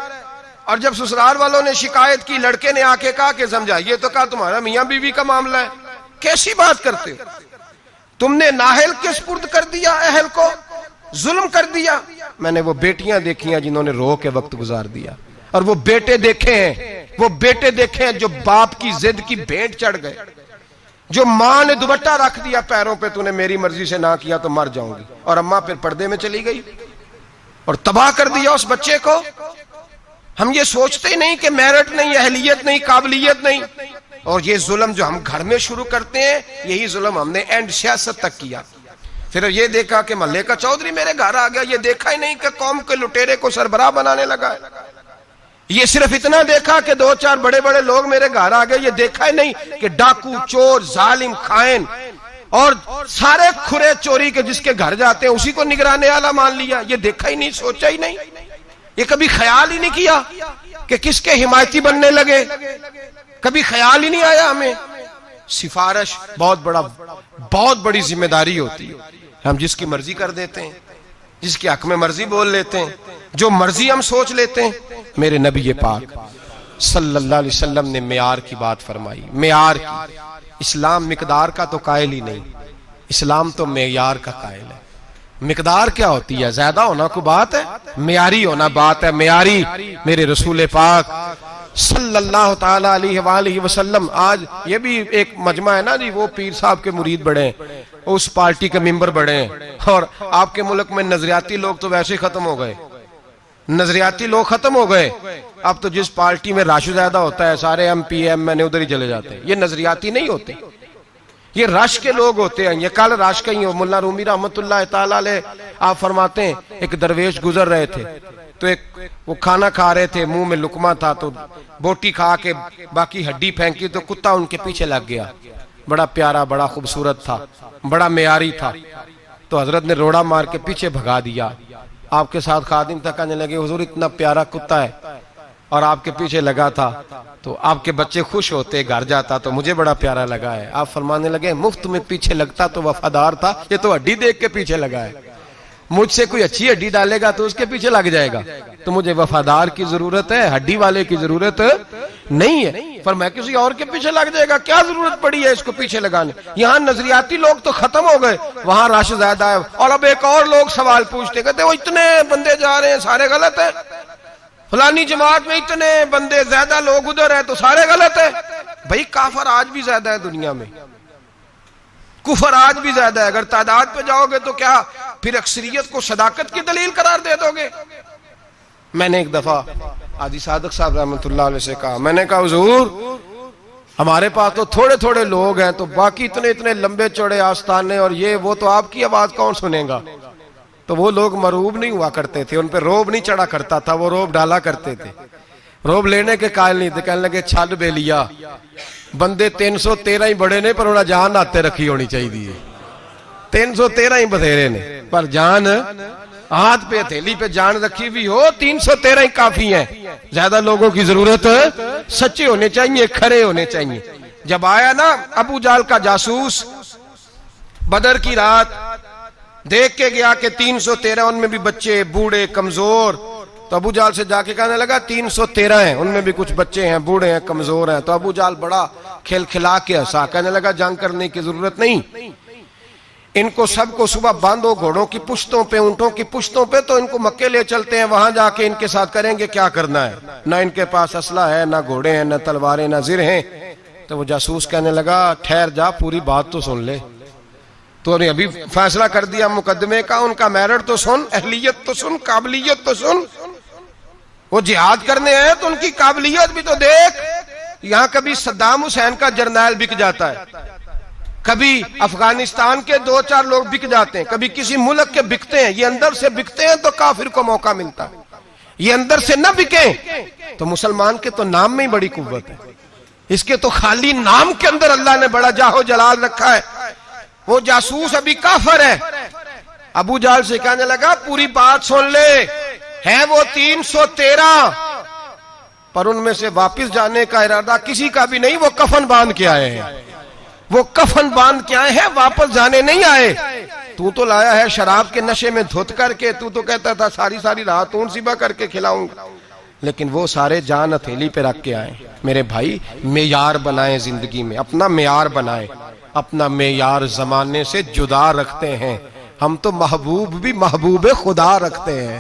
اور جب سسرال والوں نے شکایت کی, لڑکے نے آ کے کہا کہ سمجھائیے, تو کہا تمہارا میاں بیوی کا معاملہ ہے. کیسی بات کرتے ہو, تم نے نااہل کے سپرد کر دیا, اہل کو ظلم کر دیا. میں نے وہ بیٹیاں دیکھی ہیں جنہوں نے رو کے وقت گزار دیا, اور وہ بیٹے دیکھے ہیں, وہ بیٹے دیکھے ہیں جو باپ کی ضد کی بھینٹ چڑھ گئے, جو ماں نے دوپٹہ رکھ دیا پیروں پہ, تو نے میری مرضی سے نہ کیا تو مر جاؤں گی, اور اماں پھر پردے میں چلی گئی اور تباہ کر دیا اس بچے کو. ہم یہ سوچتے ہی نہیں کہ میرٹ نہیں, اہلیت نہیں, قابلیت نہیں. اور یہ ظلم جو ہم گھر میں شروع کرتے ہیں, یہی ظلم ہم نے اینڈ سیاست تک کیا. پھر یہ دیکھا کہ محلے کا چودھری میرے گھر آ گیا, یہ دیکھا ہی نہیں کہ قوم کے لٹیرے کو سربراہ بنانے لگا. یہ صرف اتنا دیکھا کہ 2-4 بڑے بڑے لوگ میرے گھر آ گئے, یہ دیکھا ہی نہیں کہ ڈاکو, چور, ظالم, خائن اور سارے کھرے چوری کے جس کے گھر جاتے ہیں اسی کو نگرانے والا مان لیا. یہ دیکھا ہی نہیں, سوچا ہی نہیں, یہ کبھی خیال ہی نہیں کیا کہ کس کے حمایتی بننے لگے, کبھی خیال ہی نہیں آیا ہمیں. سفارش بہت بڑی ذمہ داری ہوتی ہے. ہم جس کی مرضی کر دیتے ہیں, جس کے حق میں مرضی بول لیتے ہیں, جو مرضی ہم سوچ لیتے ہیں. میرے نبی پاک صلی اللہ علیہ وسلم نے معیار کی بات فرمائی, معیار کی. اسلام مقدار کا تو قائل ہی نہیں, اسلام تو معیار کا قائل ہے. مقدار کیا ہوتی ہے, زیادہ ہونا کو بات ہے, معیاری ہونا بات ہے. معیاری میرے رسول پاک صلی اللہ تعالی علیہ وآلہ وسلم. آج یہ بھی ایک مجمع ہے نا جی, وہ پیر صاحب کے مرید بڑے ہیں, اس پارٹی کے ممبر بڑے ہیں, اور آپ کے ملک میں نظریاتی لوگ تو ویسے ہی ختم ہو گئے, نظریاتی لوگ ختم ہو گئے. اب تو جس پارٹی میں رش زیادہ ہوتا ہے سارے ایم پی ایم میں نے ادھر ہی چلے جاتے ہیں. یہ نظریاتی نہیں ہوتے, یہ رش کے لوگ ہوتے ہیں. یہ کل رش کا ہی ہو. ملا رومی رحمت اللہ تعالی علیہ آپ فرماتے ہیں ایک درویش گزر رہے تھے, تو ایک وہ کھانا کھا رہے تھے, منہ میں لقمہ تھا, تو بوٹی کھا کے باقی ہڈی پھینکی تو کتا ان کے پیچھے لگ گیا. بڑا پیارا, بڑا خوبصورت تھا, بڑا معیاری تھا. تو حضرت نے روڑا مار کے پیچھے بھگا دیا. آپ کے ساتھ خادم تھا, کہنے لگے حضور اتنا پیارا کتا ہے اور آپ کے پیچھے لگا تھا, تو آپ کے بچے خوش ہوتے, گھر جاتا تو مجھے بڑا پیارا لگا ہے. آپ فرمانے لگے مفت میں پیچھے لگتا تو وفادار تھا, یہ تو ہڈی دیکھ کے پیچھے لگا ہے. مجھ سے کوئی اچھی ہڈی ڈالے گا تو اس کے پیچھے لگ جائے گا. تو مجھے وفادار کی ضرورت ہے, ہڈی والے کی ضرورت نہیں ہے. پر میں کسی اور کے پیچھے لگ جائے گا, کیا ضرورت پڑی ہے اس کو پیچھے لگانے. یہاں نظریاتی لوگ تو ختم ہو گئے, وہاں رش زیادہ ہے. اور اب ایک اور لوگ سوال پوچھتے, کہتے وہ اتنے بندے جا رہے ہیں سارے غلط ہیں, فلانی جماعت میں اتنے بندے زیادہ لوگ ادھر ہیں تو سارے غلط ہیں. بھائی کافر آج بھی زیادہ ہے دنیا میں, کفر آج بھی زیادہ ہے. اگر تعداد پہ جاؤ گے تو کیا پھر اکثریت کو صداقت کی دلیل قرار دے دو گے؟ میں نے ایک دفعہ حاجی صادق صاحب رحمۃ اللہ علیہ سے کہا, میں نے کہا حضور ہمارے پاس تو تھوڑے تھوڑے لوگ ہیں, تو باقی اتنے لمبے چوڑے آستانے اور یہ وہ, تو آپ کی آواز کون سنے گا؟ تو وہ لوگ مرعوب نہیں ہوا کرتے تھے, ان پہ روب نہیں چڑھا کرتا تھا, وہ روب ڈالا کرتے تھے. روب لینے کے قائل نہیں تھے. کہنے لگے چھل بے لیا, بندے 313 ہی بڑے نے, پر انہیں جان آتے رکھی ہونی چاہیے. 313 ہی بتھیرے نے, پر جان ہاتھ پہ ہتھیلی پہ جان رکھی بھی ہو. 313 ہی کافی ہیں. زیادہ لوگوں کی ضرورت سچے ہونے چاہیے, کھڑے ہونے چاہیے. جب آیا نا ابو جہل کا جاسوس بدر کی رات, دیکھ کے گیا کہ 313, ان میں بھی بچے, بوڑھے, کمزور. تو ابو جہل سے جا کے کہنے لگا 313 ہیں, ان میں بھی کچھ بچے ہیں, بوڑھے ہیں, کمزور ہیں. تو ابو جہل بڑا کھل کھلا کے ہنسا, کہنے لگا جنگ کرنے کی ضرورت نہیں, ان کو سب کو صبح باندھو گھوڑوں کی پشتوں پہ, اونٹوں کی پشتوں پہ, تو ان کو مکے لے چلتے ہیں, وہاں جا کے ان کے ساتھ کریں گے کیا کرنا ہے. نہ ان کے پاس اسلحہ ہے, نہ گھوڑے ہیں, نہ تلواریں, نہ زر ہیں. تو وہ جاسوس کہنے لگا ٹھہر جا, پوری بات تو سن لے. تو نے ابھی فیصلہ کر دیا مقدمے کا, ان کا میرٹ تو سن, اہلیت تو سن, قابلیت تو سن. وہ جہاد کرنے ہیں تو ان کی قابلیت بھی تو دیکھ. یہاں کبھی صدام حسین کا جرنیل بک جاتا ہے, کبھی افغانستان کے 2-4 لوگ بک جاتے ہیں, کبھی کسی ملک کے بکتے ہیں. یہ اندر سے بکتے ہیں تو کافر کو موقع ملتا ہے. یہ اندر سے نہ بکیں تو مسلمان کے تو نام میں ہی بڑی قوت ہے. اس کے تو خالی نام کے اندر اللہ نے بڑا جاہو جلال رکھا ہے. وہ جاسوس ابھی کافر ہے. ابو جہل سے کہنے لگا پوری بات سن لے, ہے وہ 313, پر ان میں سے واپس جانے کا ارادہ کسی کا بھی نہیں. وہ کفن باندھ کے آئے ہیں, وہ کفن باندھ کے آئے ہیں, واپس جانے نہیں آئے. تو لایا ہے شراب کے نشے میں دھت کر کے, تو کہتا تھا ساری رات اون سیبا کر کے کھلاؤں گا, لیکن وہ سارے جان ہتھیلی پہ رکھ کے آئے. میرے بھائی معیار بنائیں زندگی میں, اپنا معیار بنائیں. اپنا معیار زمانے سے جدا رکھتے ہیں ہم, تو محبوب بھی محبوب خدا رکھتے ہیں.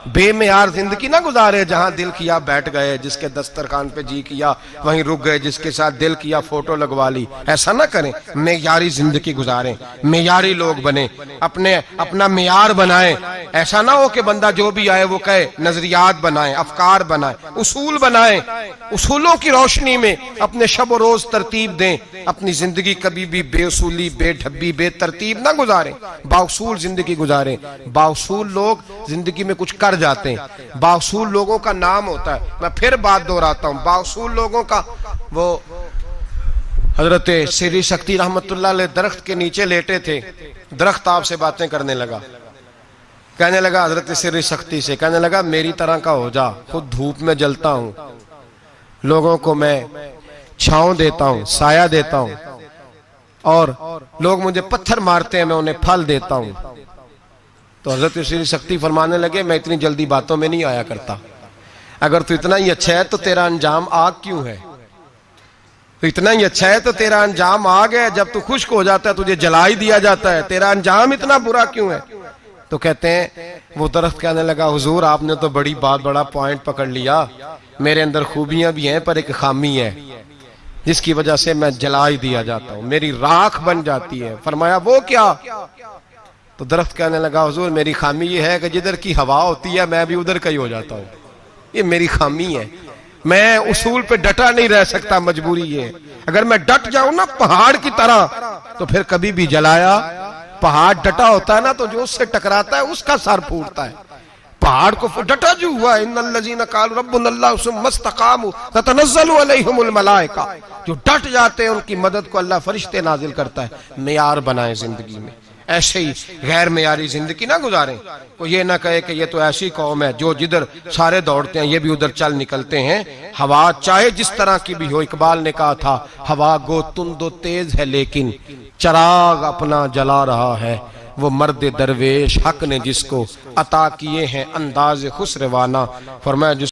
بے معیار زندگی نہ گزارے, جہاں دل کیا بیٹھ گئے, جس کے دسترخوان پہ جی کیا وہیں رک گئے, جس کے ساتھ دل کیا فوٹو لگوا لی. ایسا نہ کریں, معیاری زندگی گزاریں, معیاری لوگ بنیں, اپنا معیار بنائیں. ایسا نہ ہو کہ بندہ جو بھی آئے وہ کہے. نظریات بنائیں, افکار بنائیں, اصول بنائیں. اصولوں کی روشنی میں اپنے شب و روز ترتیب دیں. اپنی زندگی کبھی بھی بے اصولی, بے ڈھبی, بے ترتیب نہ گزاریں. بااصول زندگی گزاریں. بااصول لوگ زندگی میں کچھ کر جاتے ہیں. بااصول لوگوں کا نام ہوتا ہے. میں پھر بات دہراتا ہوں, بااصول لوگوں کا. وہ حضرت سری سکتی رحمت اللہ علیہ درخت کے نیچے لیٹے تھے, درخت آپ سے باتیں کرنے لگا. کہنے لگا حضرت سری سکتی سے, کہنے لگا میری طرح کا ہو جا, خود دھوپ میں جلتا ہوں, لوگوں کو میں چھاؤں دیتا ہوں, سایہ دیتا ہوں, اور لوگ مجھے پتھر مارتے ہیں, میں انہیں پھل دیتا ہوں. تو حضرت سری سکتی فرمانے لگے میں اتنی جلدی باتوں میں نہیں آیا کرتا. اگر تو اتنا ہی اچھا ہے تو تیرا انجام آگ کیوں ہے؟ تو اتنا ہی اچھا ہے تو تیرا انجام آگ ہے. جب تو خشک ہو جاتا ہے تجھے جلا ہی دیا جاتا ہے. تیرا انجام اتنا برا کیوں ہے؟ تو کہتے ہیں وہ درخت کہنے لگا حضور آپ نے تو بڑا پوائنٹ پکڑ لیا، میرے اندر خوبیاں بھی ہیں پر ایک خامی ہے جس کی وجہ سے میں جلا ہی دیا جاتا ہوں، میری راکھ بن جاتی ہے۔ فرمایا وہ کیا؟ تو درخت کہنے لگا حضور میری خامی یہ ہے کہ جدھر کی ہوا ہوتی ہے میں بھی ادھر کا ہی ہو جاتا ہوں، یہ میری خامی ہے، میں اصول پہ ڈٹا نہیں رہ سکتا، مجبوری یہ، اگر میں ڈٹ جاؤں نا پہاڑ کی طرح تو پھر کبھی بھی جلایا، پہاڑ ڈٹا ہوتا ہے نا تو جو اس سے ٹکراتا ہے اس کا سر پھوٹتا ہے، پہاڑ کو ڈٹا جو ہوا ہے ان الذین قالوا ربنا اللہ ثم استقاموا تتنزل علیہم الملائکہ، جو ڈٹ جاتے ہیں ان کی مدد کو اللہ فرشتے نازل کرتا ہے۔ معیار بنائیں زندگی میں، ایسے ہی غیر معیاری زندگی نہ گزاریں، کوئی یہ نہ کہے کہ یہ تو ایسی قوم ہے جو جدھر سارے دوڑتے ہیں یہ بھی ادھر چل نکلتے ہیں۔ ہوا چاہے جس طرح کی بھی ہو، اقبال نے کہا تھا ہوا گو تند و تیز ہے لیکن چراغ اپنا جلا رہا ہے، وہ مرد درویش حق نے جس کو عطا کیے ہیں انداز خسروانہ، فرمایا جس